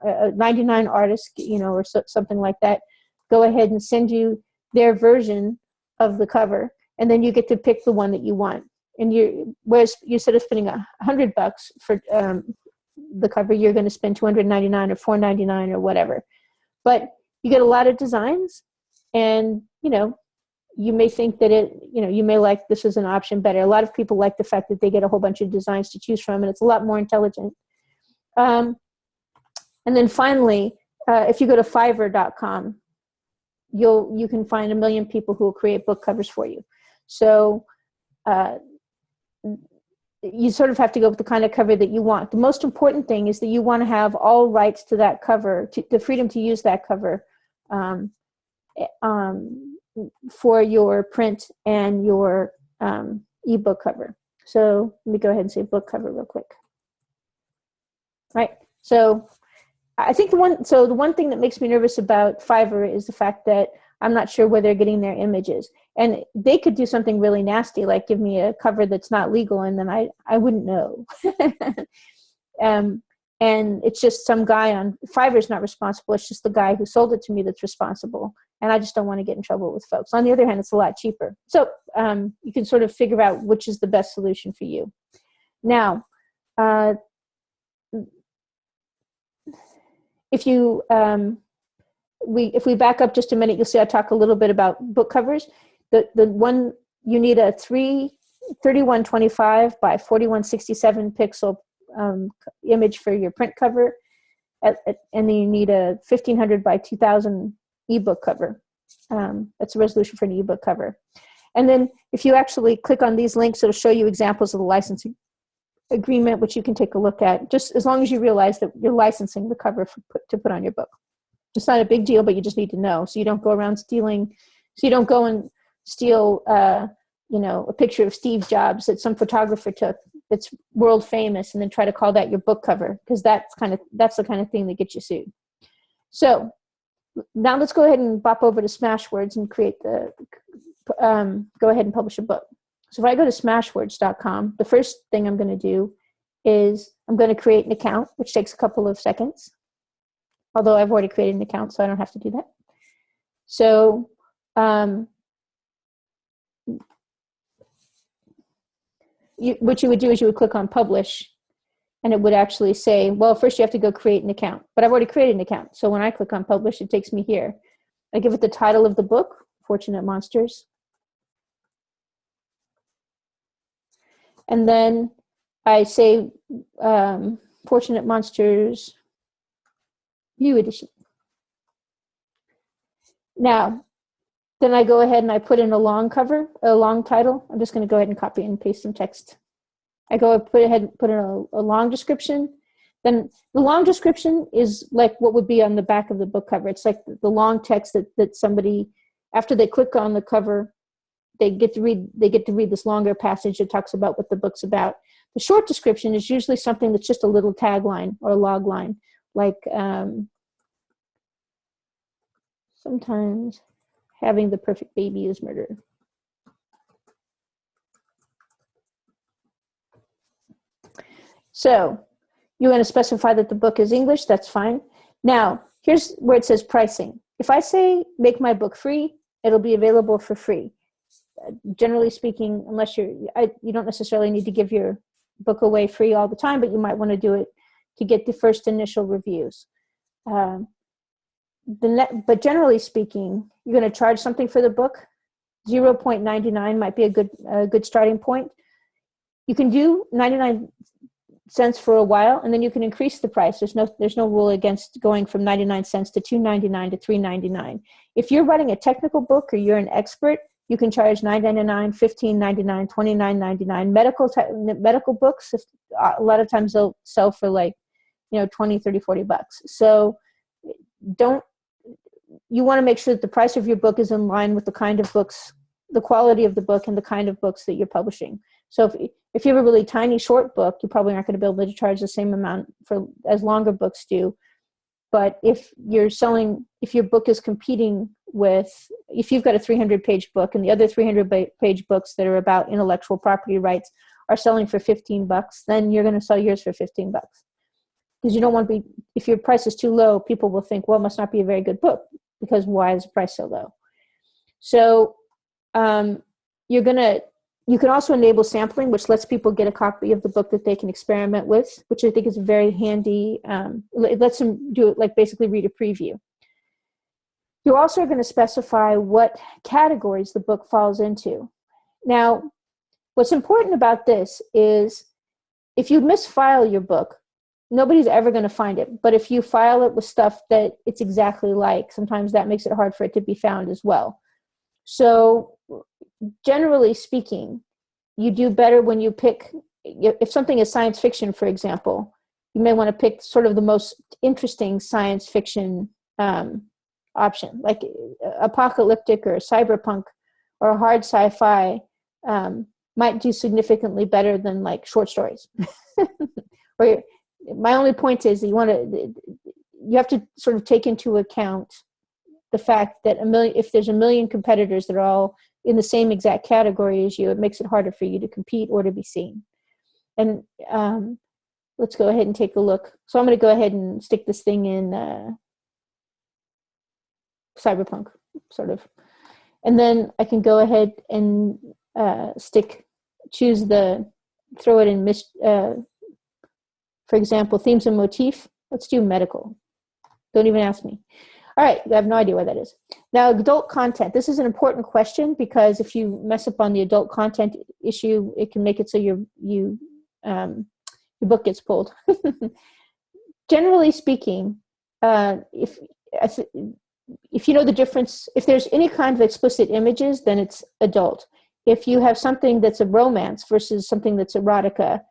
artists, or something like that, go ahead and send you their version of the cover, and then you get to pick the one that you want. And whereas you instead of spending $100 for the cover, you're going to spend $299 or $499 or whatever. But you get a lot of designs, and you may think that you may like this as an option better. A lot of people like the fact that they get a whole bunch of designs to choose from, and it's a lot more intelligent. And then finally, if you go to Fiverr.com, you can find 1 million people who will create book covers for you. So you sort of have to go with the kind of cover that you want. The most important thing is that you want to have all rights to that cover, the freedom to use that cover for your print and your ebook cover. So let me go ahead and say book cover real quick. Right. So I think the one thing that makes me nervous about Fiverr is the fact that I'm not sure where they're getting their images. And they could do something really nasty, like give me a cover that's not legal, and then I wouldn't know. And it's just some guy on Fiverr's not responsible. It's just the guy who sold it to me that's responsible. And I just don't want to get in trouble with folks. On the other hand, it's a lot cheaper. So you can sort of figure out which is the best solution for you. Now, if we back up just a minute, you'll see I talk a little bit about book covers. The one, you need a 3125 by 4167 pixel image for your print cover, and then you need a 1500 by 2000 ebook cover. That's the resolution for an ebook cover. And then if you actually click on these links, it'll show you examples of the licensing agreement, which you can take a look at, just as long as you realize that you're licensing the cover to put on your book. It's not a big deal, but you just need to know, so you don't go around stealing. So you don't go and steal, a picture of Steve Jobs that some photographer took that's world famous, and then try to call that your book cover, because that's the kind of thing that gets you sued. So now let's go ahead and bop over to Smashwords and go ahead and publish a book. So if I go to Smashwords.com, the first thing I'm going to do is I'm going to create an account, which takes a couple of seconds. Although I've already created an account, so I don't have to do that. So what you would do is you would click on publish, and it would actually say, well, first you have to go create an account. But I've already created an account. So when I click on publish, it takes me here. I give it the title of the book, Fortunate Monsters. And then I say Fortunate Monsters New Edition. Now, then I go ahead and I put in a long cover, a long title. I'm just going to go ahead and copy and paste some text. I go ahead and put in a long description. Then the long description is like what would be on the back of the book cover. It's like the long text that somebody, after they click on the cover, they get to read this longer passage that talks about what the book's about. The short description is usually something that's just a little tagline or a log line, like sometimes having the perfect baby is murder. So you want to specify that the book is English, that's fine. Now, here's where it says pricing. If I say make my book free, it'll be available for free. Generally speaking, unless you don't necessarily need to give your book away free all the time, but you might want to do it to get the first initial reviews. But generally speaking, you're going to charge something for the book. 0.99 might be a good starting point. You can do 99 cents for a while, and then you can increase the price. There's no rule against going from 99 cents to $2.99 to $3.99. If you're writing a technical book or you're an expert, you can charge $9.99, $15.99, $29.99. Medical books, a lot of times they'll sell for like, $20, $30, $40. So you want to make sure that the price of your book is in line with the kind of books, the quality of the book, and the kind of books that you're publishing. So if you have a really tiny short book, you probably aren't going to be able to charge the same amount as longer books do. But if your book is competing with, if you've got a 300-page book and the other 300-page books that are about intellectual property rights are selling for $15, then you're going to sell yours for $15. Because you don't want to be, if your price is too low, people will think, well, it must not be a very good book, because why is the price so low? So you can also enable sampling, which lets people get a copy of the book that they can experiment with, which I think is very handy. It lets them do it, like basically read a preview. You're also going to specify what categories the book falls into. Now, what's important about this is if you misfile your book, nobody's ever going to find it. But if you file it with stuff that it's exactly like, sometimes that makes it hard for it to be found as well. So generally speaking, you do better when you pick, if something is science fiction, for example, you may want to pick sort of the most interesting science fiction option, like apocalyptic or cyberpunk or hard sci-fi might do significantly better than like short stories. Or my only point is that you have to sort of take into account the fact that if there's a million competitors that are all in the same exact category as you, it makes it harder for you to compete or to be seen. And let's go ahead and take a look. So I'm going to go ahead and stick this thing in cyberpunk, sort of. And then I can go ahead and throw it in, for example, themes and motif. Let's do medical. Don't even ask me. All right, I have no idea what that is. Now, adult content. This is an important question because if you mess up on the adult content issue, it can make it so your book gets pulled. Generally speaking, if you know the difference, if there's any kind of explicit images, then it's adult. If you have something that's a romance versus something that's erotica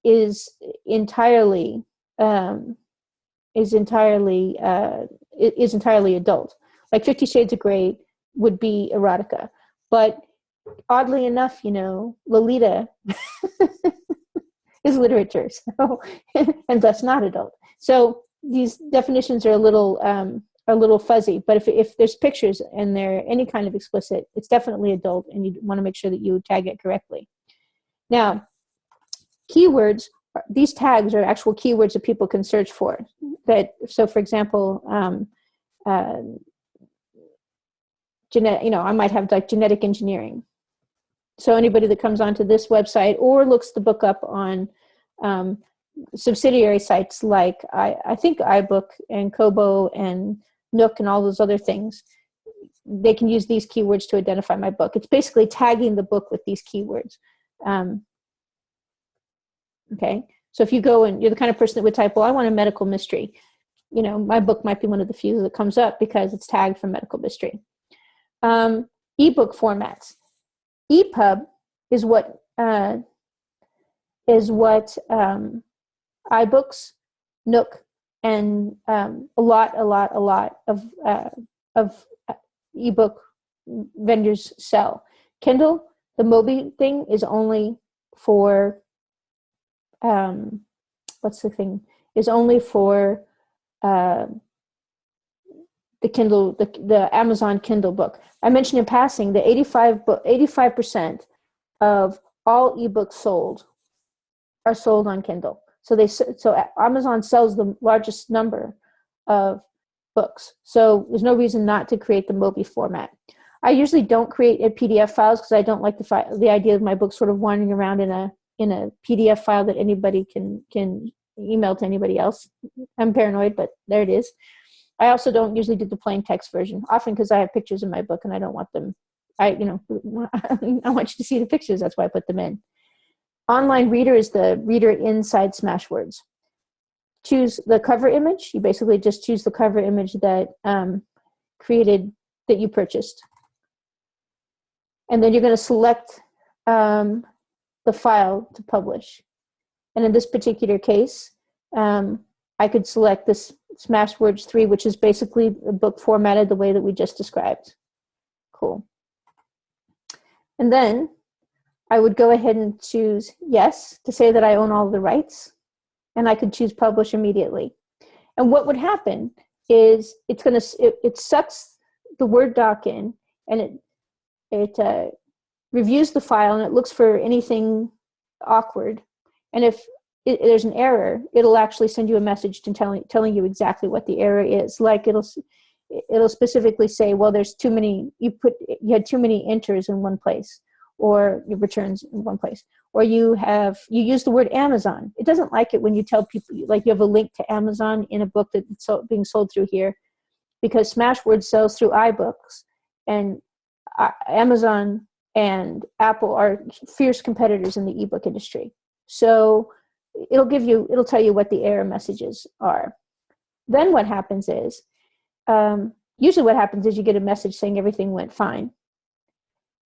is entirely adult. Like 50 Shades of Grey would be erotica, but oddly enough, Lolita is literature, so and thus not adult. So these definitions are a little fuzzy. But if there's pictures and they're any kind of explicit, it's definitely adult, and you want to make sure that you tag it correctly. Now, keywords. These tags are actual keywords that people can search for. So, for example, I might have like genetic engineering. So anybody that comes onto this website or looks the book up on Subsidiary sites like I think iBook and Kobo and Nook and all those other things, they can use these keywords to identify my book. It's basically tagging the book with these keywords. Okay, so if you go and you're the kind of person that would type, well, I want a medical mystery, my book might be one of the few that comes up because it's tagged for medical mystery. Ebook formats. EPUB is what iBooks, Nook, and a lot of ebook vendors sell. Kindle, the Mobi thing, is only for is only for the Kindle, the Amazon Kindle book. I mentioned in passing that 85% of all ebooks sold are sold on Kindle. So Amazon sells the largest number of books. So there's no reason not to create the Mobi format. I usually don't create PDF files because I don't like the idea of my book sort of wandering around in a PDF file that anybody can email to anybody else. I'm paranoid, but there it is. I also don't usually do the plain text version, often because I have pictures in my book and I don't want them. I want you to see the pictures. That's why I put them in. Online Reader is the reader inside Smashwords. Choose the cover image. You basically just choose the cover image that that you purchased. And then you're going to select the file to publish. And in this particular case, I could select this Smashwords 3, which is basically a book formatted the way that we just described. Cool. And then I would go ahead and choose yes to say that I own all the rights, and I could choose publish immediately. And what would happen is it sucks the Word doc in, and it reviews the file, and it looks for anything awkward. And if there's an error, it'll actually send you a message telling you exactly what the error is. Like it'll specifically say, well, there's too many, you had too many enters in one place, or your returns in one place, or you use the word Amazon. It doesn't like it when you tell people like you have a link to Amazon in a book that's being sold through here, because Smashwords sells through iBooks, and Amazon and Apple are fierce competitors in the ebook industry. So it'll tell you what the error messages are. Then what happens is, usually what happens is you get a message saying everything went fine.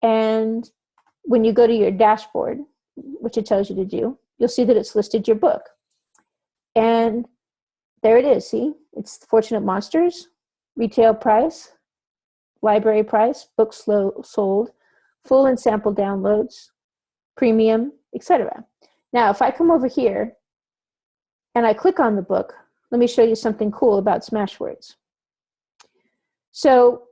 And when you go to your dashboard, which it tells you to do, you'll see that it's listed your book. And there it is, see? It's Fortunate Monsters, retail price, library price, books sold, full and sample downloads, premium, etc. Now, if I come over here and I click on the book, let me show you something cool about Smashwords. So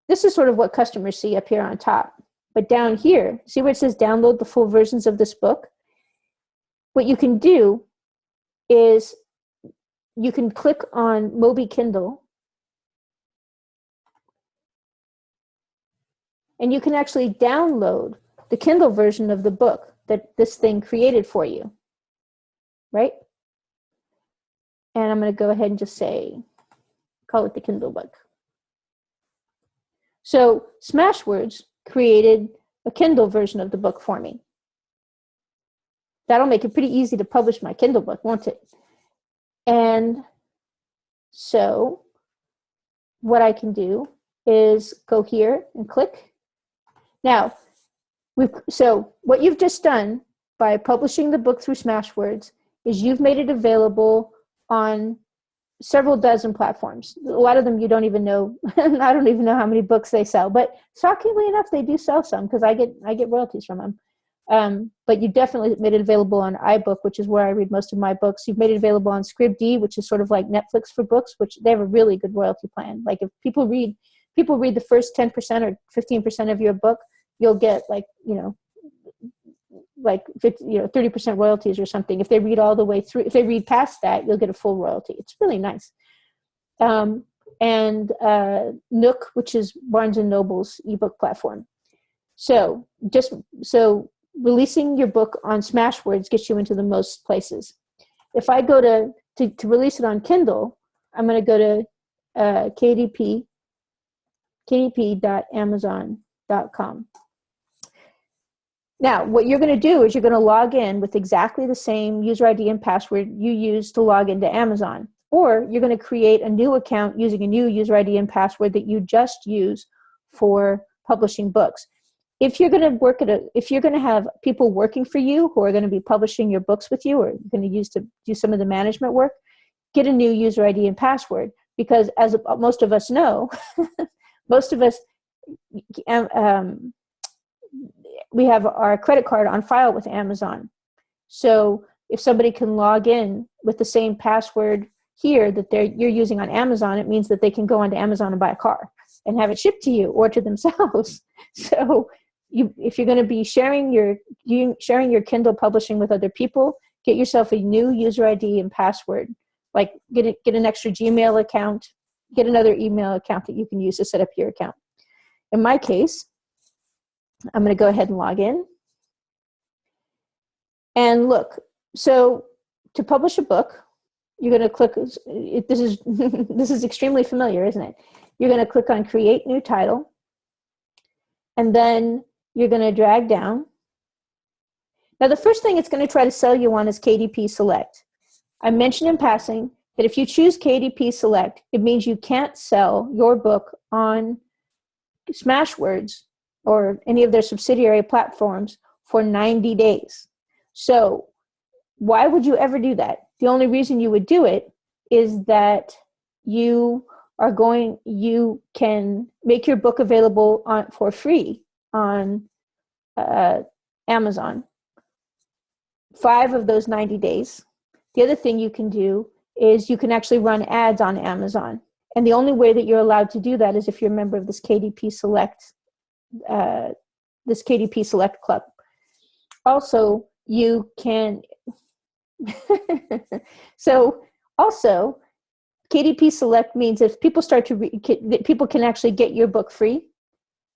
this is sort of what customers see up here on top. But down here, see where it says download the full versions of this book? What you can do is you can click on Mobi Kindle, and you can actually download the Kindle version of the book that this thing created for you, right? And I'm going to go ahead and just call it the Kindle book. So Smashwords created a Kindle version of the book for me. That'll make it pretty easy to publish my Kindle book, won't it? And so what I can do is go here and click. Now, so what you've just done by publishing the book through Smashwords is you've made it available on several dozen platforms. A lot of them you don't even know. I don't even know how many books they sell, but shockingly enough, they do sell some because I get royalties from them. But you definitely made it available on iBook, which is where I read most of my books. You've made it available on Scribd, which is sort of like Netflix for books, which they have a really good royalty plan. Like if people read the first 10% or 15% of your book, you'll get 30% royalties or something. If they read all the way through, if they read past that, you'll get a full royalty. It's really nice. And Nook, which is Barnes and Noble's ebook platform. So releasing your book on Smashwords gets you into the most places. If I go to release it on Kindle, I'm going to go to kdp.amazon.com. Now, what you're going to do is you're going to log in with exactly the same user ID and password you used to log into Amazon. Or you're going to create a new account using a new user ID and password that you just use for publishing books. If you're going to have people working for you who are going to be publishing your books with you, or you're going to use to do some of the management work, get a new user ID and password. Because as most of us know, most of us, we have our credit card on file with Amazon. So if somebody can log in with the same password here that you're using on Amazon, it means that they can go onto Amazon and buy a car and have it shipped to you or to themselves. So if you're going to be sharing your Kindle publishing with other people, get yourself a new user ID and password. Like get an extra Gmail account, get another email account that you can use to set up your account. In my case, I'm going to go ahead and log in. And look, so to publish a book, you're going to click, this is extremely familiar, isn't it? You're going to click on Create New Title, and then you're going to drag down. Now, the first thing it's going to try to sell you on is KDP Select. I mentioned in passing that if you choose KDP Select, it means you can't sell your book on Smashwords or any of their subsidiary platforms for 90 days. So why would you ever do that? The only reason you would do it is that you can make your book available for free on Amazon 5 of those 90 days. The other thing you can do is you can actually run ads on Amazon. And the only way that you're allowed to do that is if you're a member of this KDP Select Club. Also, you can so also KDP Select means if people start to people can actually get your book free.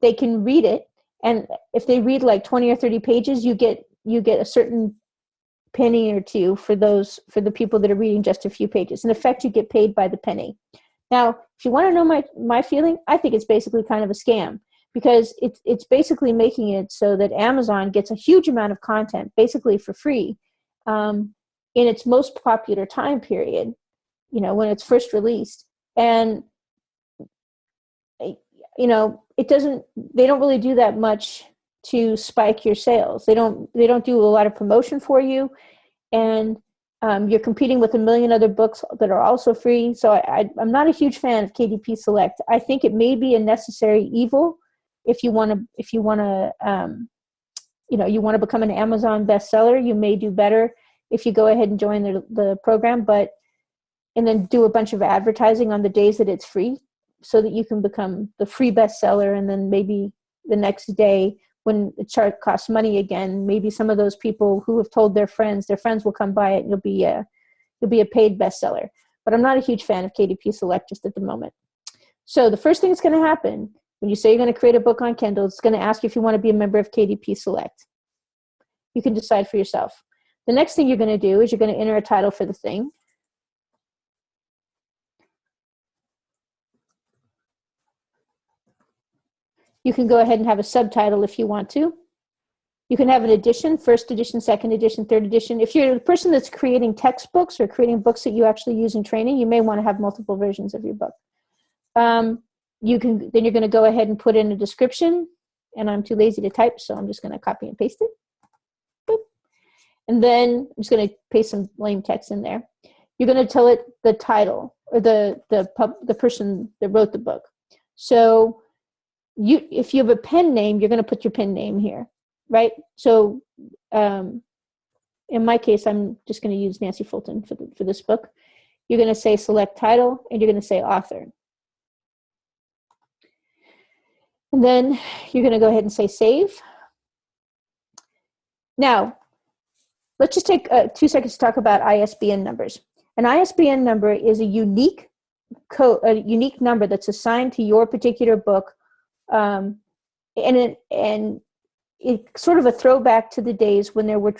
They can read it, and if they read like 20 or 30 pages, you get a certain penny or two for the people that are reading just a few pages. In effect, you get paid by the penny. Now, if you want to know my feeling, I think it's basically kind of a scam, because it's basically making it so that Amazon gets a huge amount of content basically for free in its most popular time period, when it's first released. And they don't really do that much to spike your sales. They don't do a lot of promotion for you, and you're competing with a million other books that are also free. So I'm not a huge fan of KDP Select. I think it may be a necessary evil if you want to become an Amazon bestseller. You may do better if you go ahead and join the program, and then do a bunch of advertising on the days that it's free, so that you can become the free bestseller. And then maybe the next day, when the chart costs money again, maybe some of those people who have told their friends will come buy it, and you'll be a paid bestseller. But I'm not a huge fan of KDP Select just at the moment. So the first thing that's going to happen when you say you're going to create a book on Kindle, it's going to ask you if you want to be a member of KDP Select. You can decide for yourself. The next thing you're going to do is you're going to enter a title for the thing. You can go ahead and have a subtitle if you want to. You can have an edition, first edition, second edition, third edition. If you're the person that's creating textbooks or creating books that you actually use in training, you may want to have multiple versions of your book. Then you're going to go ahead and put in a description, and I'm too lazy to type, so I'm just going to copy and paste it. Boop. And then I'm just going to paste some lame text in there. You're going to tell it the title, or the person that wrote the book. So if you have a pen name, you're going to put your pen name here, right? So in my case, I'm just going to use Nancy Fulton for this book. You're going to say select title, and you're going to say author. And then you're going to go ahead and say save. Now, let's just take 2 seconds to talk about ISBN numbers. An ISBN number is a unique number that's assigned to your particular book, and it's sort of a throwback to the days when there were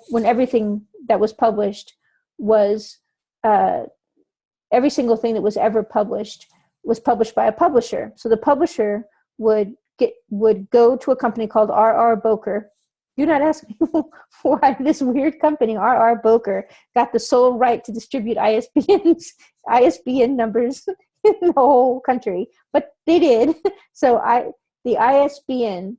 when everything that was published was, every single thing that was ever published was published by a publisher. So the publisher would go to a company called R.R. Boker. Do not ask me why this weird company, R.R. Boker, got the sole right to distribute ISBN numbers in the whole country, but they did. So the ISBN,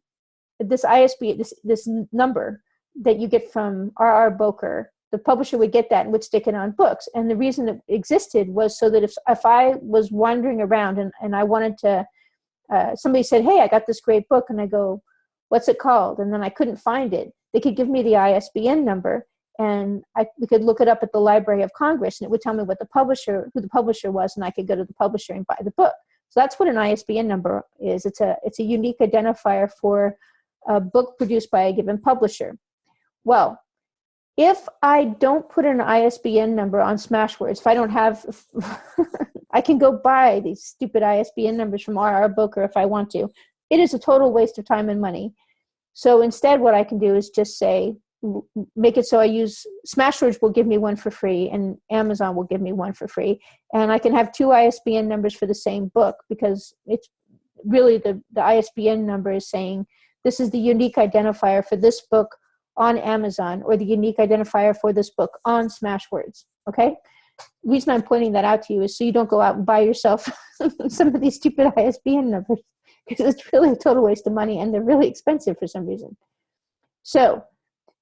this number that you get from R.R. Boker, the publisher would get that and would stick it on books. And the reason it existed was so that if I was wandering around and I wanted to, somebody said, hey, I got this great book, and I go, what's it called? And then I couldn't find it. They could give me the ISBN number, and we could look it up at the Library of Congress, and it would tell me who the publisher was, and I could go to the publisher and buy the book. So that's what an ISBN number is. It's a unique identifier for a book produced by a given publisher. Well, if I don't put an ISBN number on Smashwords, if I don't have, I can go buy these stupid ISBN numbers from R.R. Boker if I want to. It is a total waste of time and money. So instead, what I can do is just say, make it so I use, Smashwords will give me one for free, and Amazon will give me one for free. And I can have two ISBN numbers for the same book, because it's really the ISBN number is saying, this is the unique identifier for this book on Amazon, or the unique identifier for this book on Smashwords. Okay? The reason I'm pointing that out to you is so you don't go out and buy yourself some of these stupid ISBN numbers, because it's really a total waste of money, and they're really expensive for some reason. So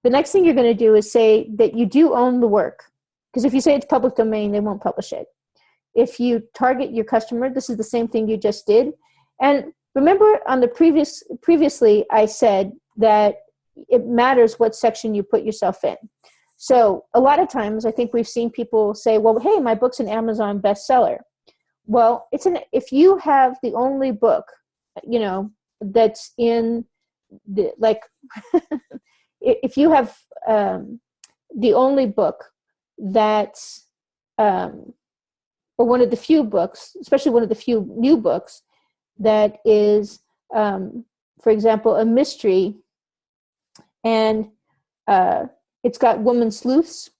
the next thing you're going to do is say that you do own the work, because if you say it's public domain, they won't publish it. If you target your customer, this is the same thing you just did. And remember on the previously I said that it matters what section you put yourself in. So a lot of times I think we've seen people say, well, hey, my book's an Amazon bestseller. Well, if you have the only book, that's in the, like, if you have the only book that's, or one of the few books, especially one of the few new books that is, for example, a mystery, and it's got woman sleuths.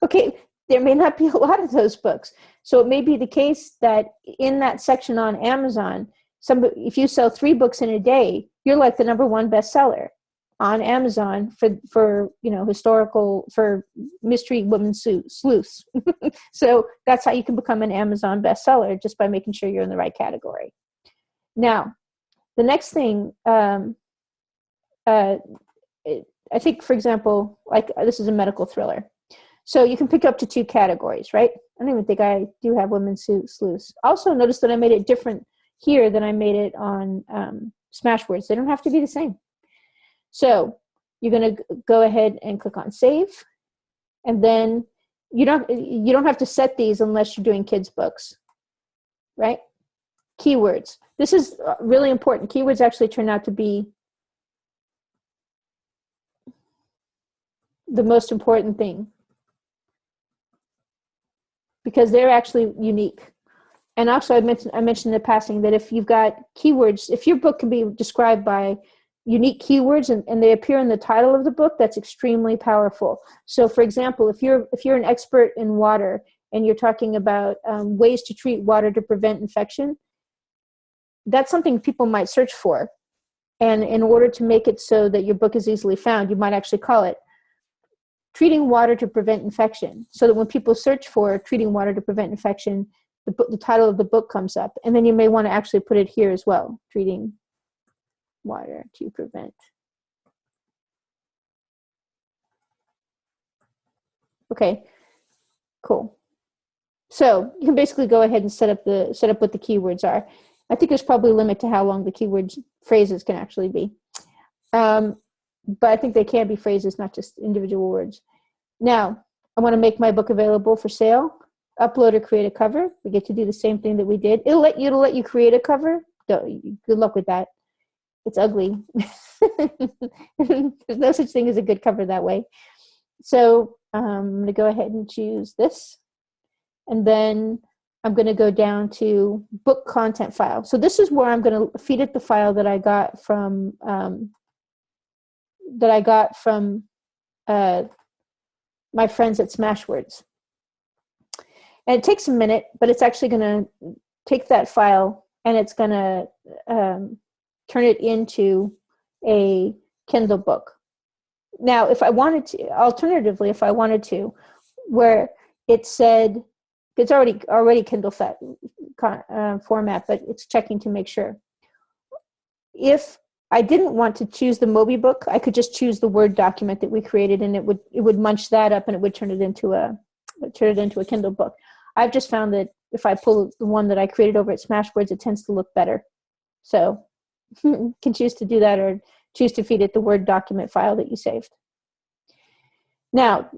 Okay, there may not be a lot of those books. So it may be the case that in that section on Amazon, if you sell 3 books in a day, you're like the #1 bestseller on Amazon for historical, for mystery women sleuths. So that's how you can become an Amazon bestseller, just by making sure you're in the right category. Now, the next thing, I think, for example, like this is a medical thriller. So you can pick up to 2 categories, right? I don't even think I do have women sleuths. Also, notice that I made it different here than I made it on Smashwords. They don't have to be the same. So you're going to go ahead and click on save. And then you don't have to set these unless you're doing kids' books, right? Keywords. This is really important. Keywords actually turn out to be the most important thing, because they're actually unique. And also I mentioned in the passing that if you've got keywords, if your book can be described by unique keywords and they appear in the title of the book, that's extremely powerful. So for example, if you're an expert in water and you're talking about ways to treat water to prevent infection, that's something people might search for. And in order to make it so that your book is easily found, you might actually call it treating water to prevent infection, so that when people search for treating water to prevent infection, the title of the book comes up. And then you may want to actually put it here as well, treating water to prevent. Okay, cool. So you can basically go ahead and set up what the keywords are. I think there's probably a limit to how long the keywords phrases can actually be. But I think they can be phrases, not just individual words. Now, I want to make my book available for sale. Upload or create a cover. We get to do the same thing that we did. It'll let you create a cover. Good luck with that. It's ugly. There's no such thing as a good cover that way. So I'm going to go ahead and choose this. And then I'm going to go down to book content file. So this is where I'm going to feed it the file that I got from that I got from my friends at Smashwords. And it takes a minute, but it's actually going to take that file and it's going to turn it into a Kindle book. Now, if I wanted to, alternatively, if I wanted to, where it said, it's already Kindle format, but it's checking to make sure. If I didn't want to choose the Moby book, I could just choose the Word document that we created, and it would munch that up, and it would turn it into a Kindle book. I've just found that if I pull the one that I created over at Smashwords, it tends to look better. So you can choose to do that, or choose to feed it the Word document file that you saved. Now,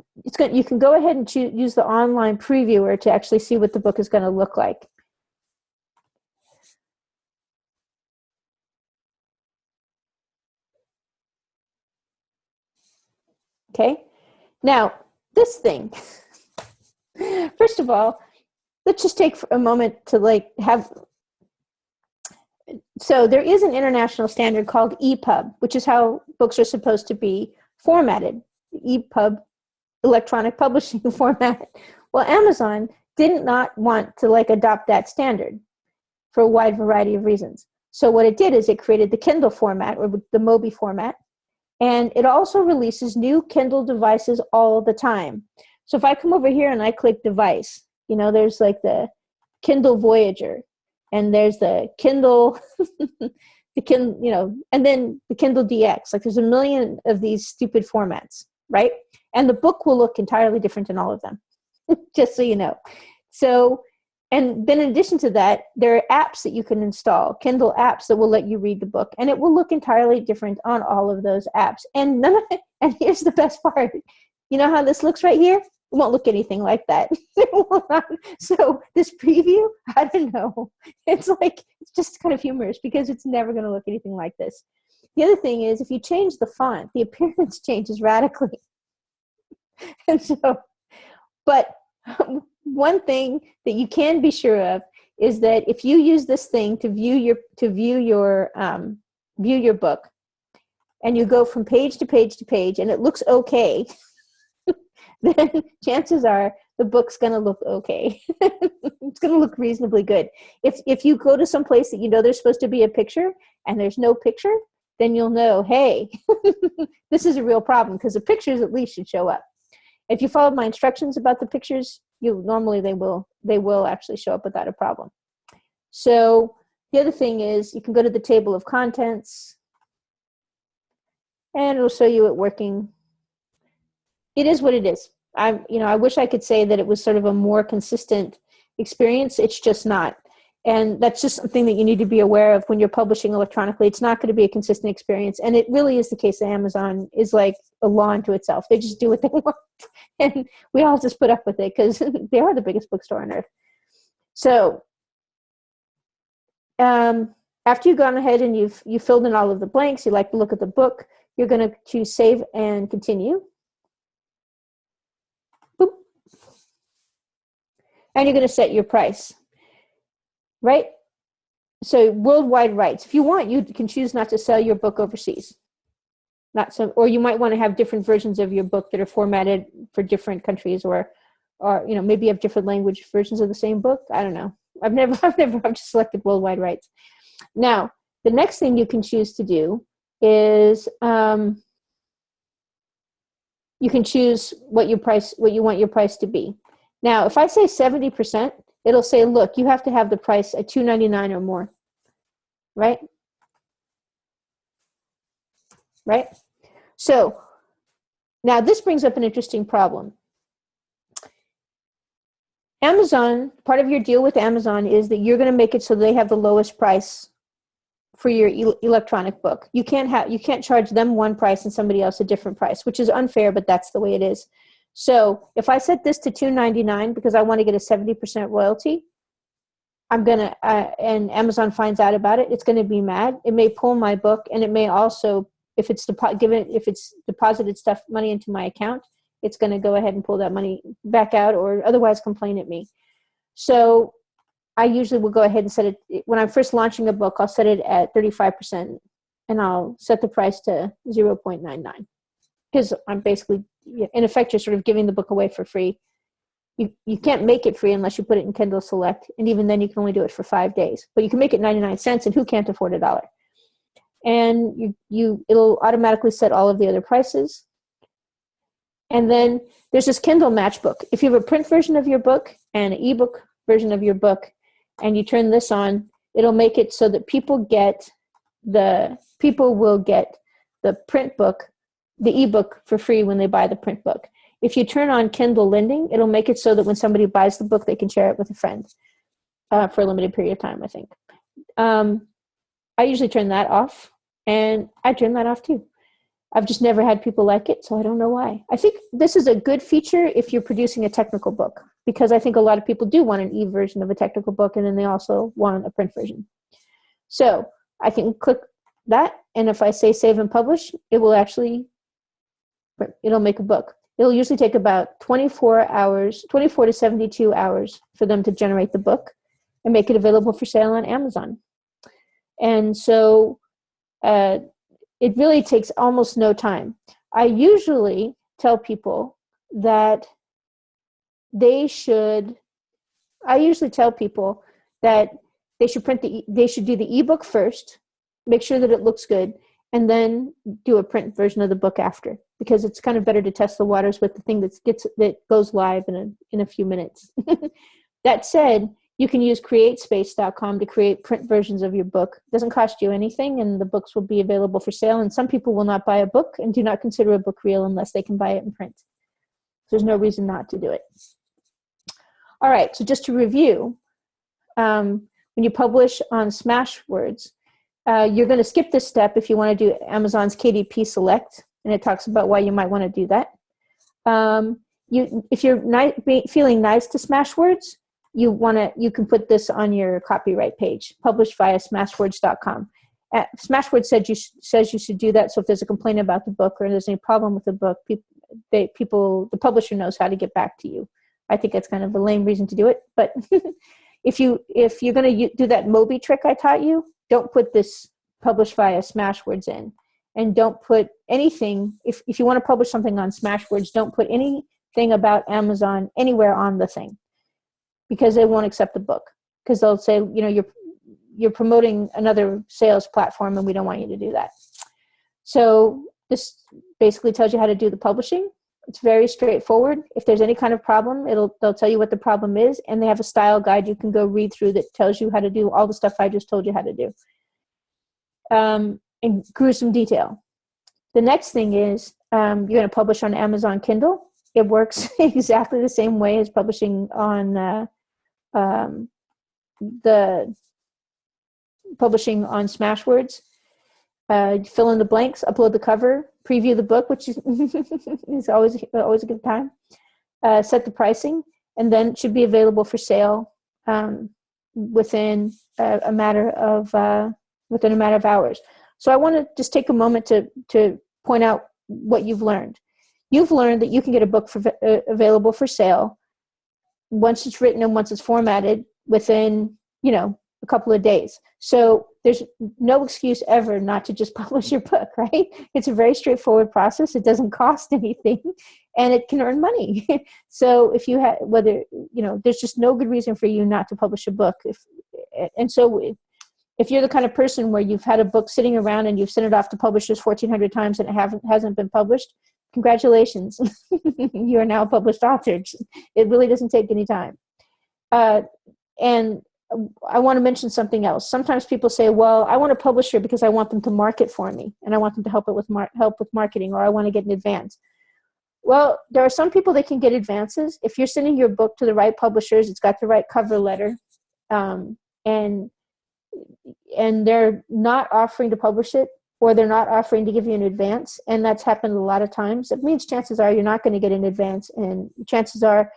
you can go ahead and use the online previewer to actually see what the book is going to look like. Okay, now this thing, first of all, let's just take a moment to so there is an international standard called EPUB, which is how books are supposed to be formatted, EPUB, electronic publishing format. Well, Amazon did not want to adopt that standard for a wide variety of reasons. So what it did is it created the Kindle format, or the Moby format, and it also releases new Kindle devices all the time. So if I come over here and I click device, there's the Kindle Voyager, and there's the Kindle, the Kindle, and then the Kindle DX. There's a million of these stupid formats, right? And the book will look entirely different in all of them, just so you know. So, and then in addition to that, there are apps that you can install, Kindle apps that will let you read the book, and it will look entirely different on all of those apps. And and here's the best part. You know how this looks right here? It won't look anything like that. So this preview, I don't know. It's just kind of humorous because it's never going to look anything like this. The other thing is, if you change the font, the appearance changes radically. And so, but one thing that you can be sure of is that if you use this thing to view your book, and you go from page to page to page, and it looks okay, then chances are the book's going to look okay. It's going to look reasonably good. If you go to some place that there's supposed to be a picture and there's no picture, then you'll know, hey, this is a real problem, because the pictures at least should show up. If you follow my instructions about the pictures, normally they will actually show up without a problem. So the other thing is, you can go to the table of contents, and it'll show you it working. It is what it is. I wish I could say that it was sort of a more consistent experience. It's just not. And that's just something that you need to be aware of when you're publishing electronically. It's not going to be a consistent experience. And it really is the case that Amazon is like a law unto itself. They just do what they want. And we all just put up with it because they are the biggest bookstore on earth. So after you've gone ahead and you've filled in all of the blanks, you like to look at the book, you're going to choose Save and Continue. Boop. And you're going to set your price. Right? So worldwide rights. If you want, you can choose not to sell your book overseas. Or you might want to have different versions of your book that are formatted for different countries, or maybe you have different language versions of the same book. I don't know. I've just selected worldwide rights. Now, the next thing you can choose to do is you can choose what you want your price to be. Now, if I say 70%, it'll say, look, you have to have the price at $2.99 or more, right? Right? So now this brings up an interesting problem. Amazon, part of your deal with Amazon is that you're going to make it so they have the lowest price for your electronic book. You can't charge them one price and somebody else a different price, which is unfair, but that's the way it is. So if I set this to $2.99 because I want to get a 70% royalty, I'm going to, and Amazon finds out about it, it's going to be mad. It may pull my book, and it may also, if it's deposited money into my account, it's going to go ahead and pull that money back out, or otherwise complain at me. So I usually will go ahead and set it, when I'm first launching a book, I'll set it at 35%, and I'll set the price to 0.99, because I'm basically, in effect, you're sort of giving the book away for free. You can't make it free unless you put it in Kindle Select, and even then you can only do it for 5 days. But you can make it 99 cents, and who can't afford $1? And it'll automatically set all of the other prices. And then there's this Kindle Matchbook. If you have a print version of your book and an ebook version of your book, and you turn this on, it'll make it so that people will get the print book, the ebook, for free when they buy the print book. If you turn on Kindle Lending, it'll make it so that when somebody buys the book, they can share it with a friend for a limited period of time, I think. I usually turn that off, and I turn that off too. I've just never had people like it, so I don't know why. I think this is a good feature if you're producing a technical book, because I think a lot of people do want an e-version of a technical book, and then they also want a print version. So I can click that, and if I say save and publish, it'll make a book. It'll usually take about 24 to 72 hours for them to generate the book and make it available for sale on Amazon. And so it really takes almost no time. I usually tell people that they should do the ebook first, make sure that it looks good, and then do a print version of the book after, because it's kind of better to test the waters with the thing that goes live in a few minutes. That said, you can use createspace.com to create print versions of your book. It doesn't cost you anything, and the books will be available for sale. And some people will not buy a book and do not consider a book real unless they can buy it in print. There's no reason not to do it. All right, so just to review, when you publish on Smashwords, you're going to skip this step if you want to do Amazon's KDP Select, and it talks about why you might want to do that. If you're feeling nice to Smashwords, you can put this on your copyright page, published via smashwords.com. Smashwords says you should do that, so if there's a complaint about the book or there's any problem with the book, the publisher knows how to get back to you. I think that's kind of a lame reason to do it, but if you're going to do that Moby trick I taught you, don't put this published via Smashwords in, and don't put anything. If you want to publish something on Smashwords, don't put anything about Amazon anywhere on the thing, because they won't accept the book, because they'll say, you're promoting another sales platform, and we don't want you to do that. So this basically tells you how to do the publishing. It's very straightforward. If there's any kind of problem, they'll tell you what the problem is, and they have a style guide you can go read through that tells you how to do all the stuff I just told you how to do. In gruesome detail. The next thing is you're going to publish on Amazon Kindle. It works exactly the same way as publishing on Smashwords. Fill in the blanks, upload the cover, preview the book, which is always a good time. Set the pricing, and then it should be available for sale within a matter of hours. So I want to just take a moment to point out what you've learned. You've learned that you can get a book available for sale once it's written and once it's formatted within a couple of days. So there's no excuse ever not to just publish your book, right? It's a very straightforward process. It doesn't cost anything, and it can earn money. So if you there's just no good reason for you not to publish a book. If you're the kind of person where you've had a book sitting around and you've sent it off to publishers 1,400 times and it hasn't been published, congratulations. You are now a published author. It really doesn't take any time. And I want to mention something else. Sometimes people say, well, I want a publisher because I want them to market for me, and I want them to help with marketing, or I want to get an advance. Well, there are some people that can get advances. If you're sending your book to the right publishers, it's got the right cover letter, and they're not offering to publish it, or they're not offering to give you an advance, and that's happened a lot of times. It means chances are you're not going to get an advance, and chances are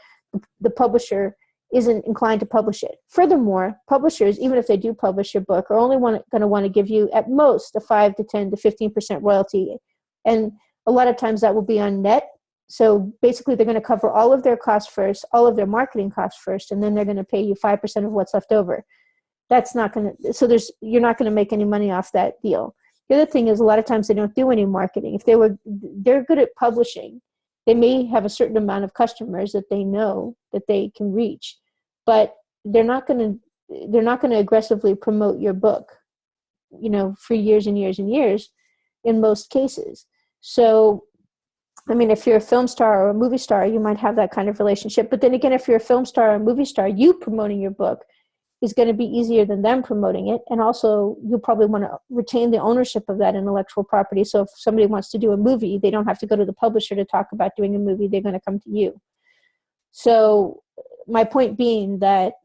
the publisher isn't inclined to publish it. Furthermore, publishers, even if they do publish your book, are only going to want to give you at most a 5 to 10 to 15% royalty, and a lot of times that will be on net. So basically, they're going to cover all of their costs first, all of their marketing costs first, and then they're going to pay you 5% of what's left over. That's not going to. So you're not going to make any money off that deal. The other thing is a lot of times they don't do any marketing. If they're good at publishing, they may have a certain amount of customers that they know that they can reach, but they're not going to aggressively promote your book, for years and years and years in most cases. So, I mean, if you're a film star or a movie star, you might have that kind of relationship. But then again, if you're a film star or a movie star, you promoting your book is going to be easier than them promoting it. And also, you'll probably want to retain the ownership of that intellectual property. So if somebody wants to do a movie, they don't have to go to the publisher to talk about doing a movie. They're going to come to you. So my point being that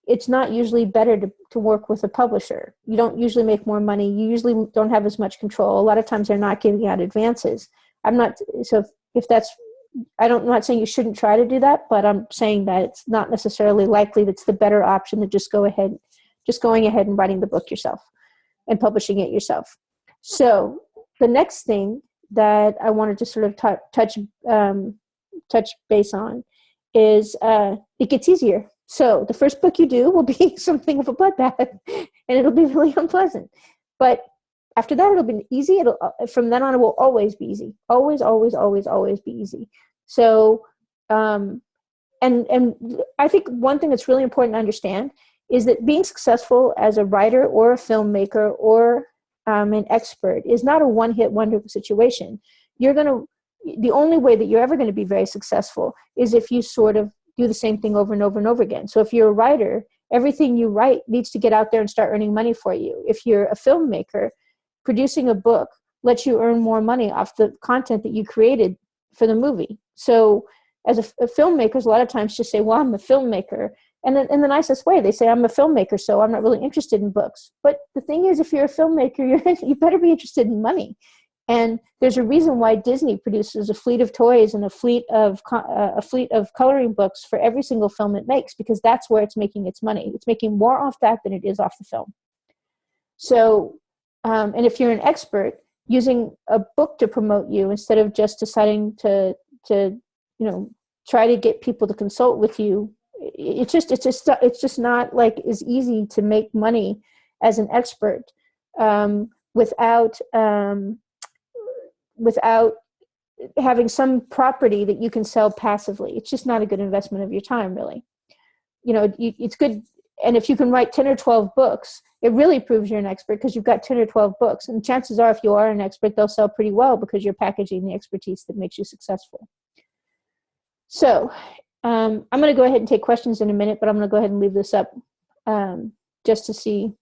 it's not usually better to work with a publisher. You don't usually make more money. You usually don't have as much control. A lot of times they're not giving out advances. I'm not saying you shouldn't try to do that, but I'm saying that it's not necessarily likely that's the better option to just going ahead and writing the book yourself and publishing it yourself. So the next thing that I wanted to sort of touch base on is it gets easier. So the first book you do will be something of a bloodbath, and it'll be really unpleasant. But after that, it'll be easy. From then on, it will always be easy. Always, always, always, always be easy. So, and I think one thing that's really important to understand is that being successful as a writer or a filmmaker or an expert is not a one-hit wonder situation. The only way that you're ever going to be very successful is if you sort of do the same thing over and over and over again. So if you're a writer, everything you write needs to get out there and start earning money for you. If you're a filmmaker, producing a book lets you earn more money off the content that you created for the movie. So as a filmmakers, a lot of times just say, well, I'm a filmmaker. And then in the nicest way, they say, I'm a filmmaker, so I'm not really interested in books. But the thing is, if you're a filmmaker, you better be interested in money. And there's a reason why Disney produces a fleet of toys and a fleet of coloring books for every single film it makes, because that's where it's making its money. It's making more off that than it is off the film. So, and if you're an expert, using a book to promote you instead of just deciding to try to get people to consult with you, it's just not like as easy to make money as an expert without having some property that you can sell passively. It's just not a good investment of your time, really. It's good. And if you can write 10 or 12 books, it really proves you're an expert, because you've got 10 or 12 books. And chances are, if you are an expert, they'll sell pretty well because you're packaging the expertise that makes you successful. So I'm going to go ahead and take questions in a minute, but I'm going to go ahead and leave this up just to see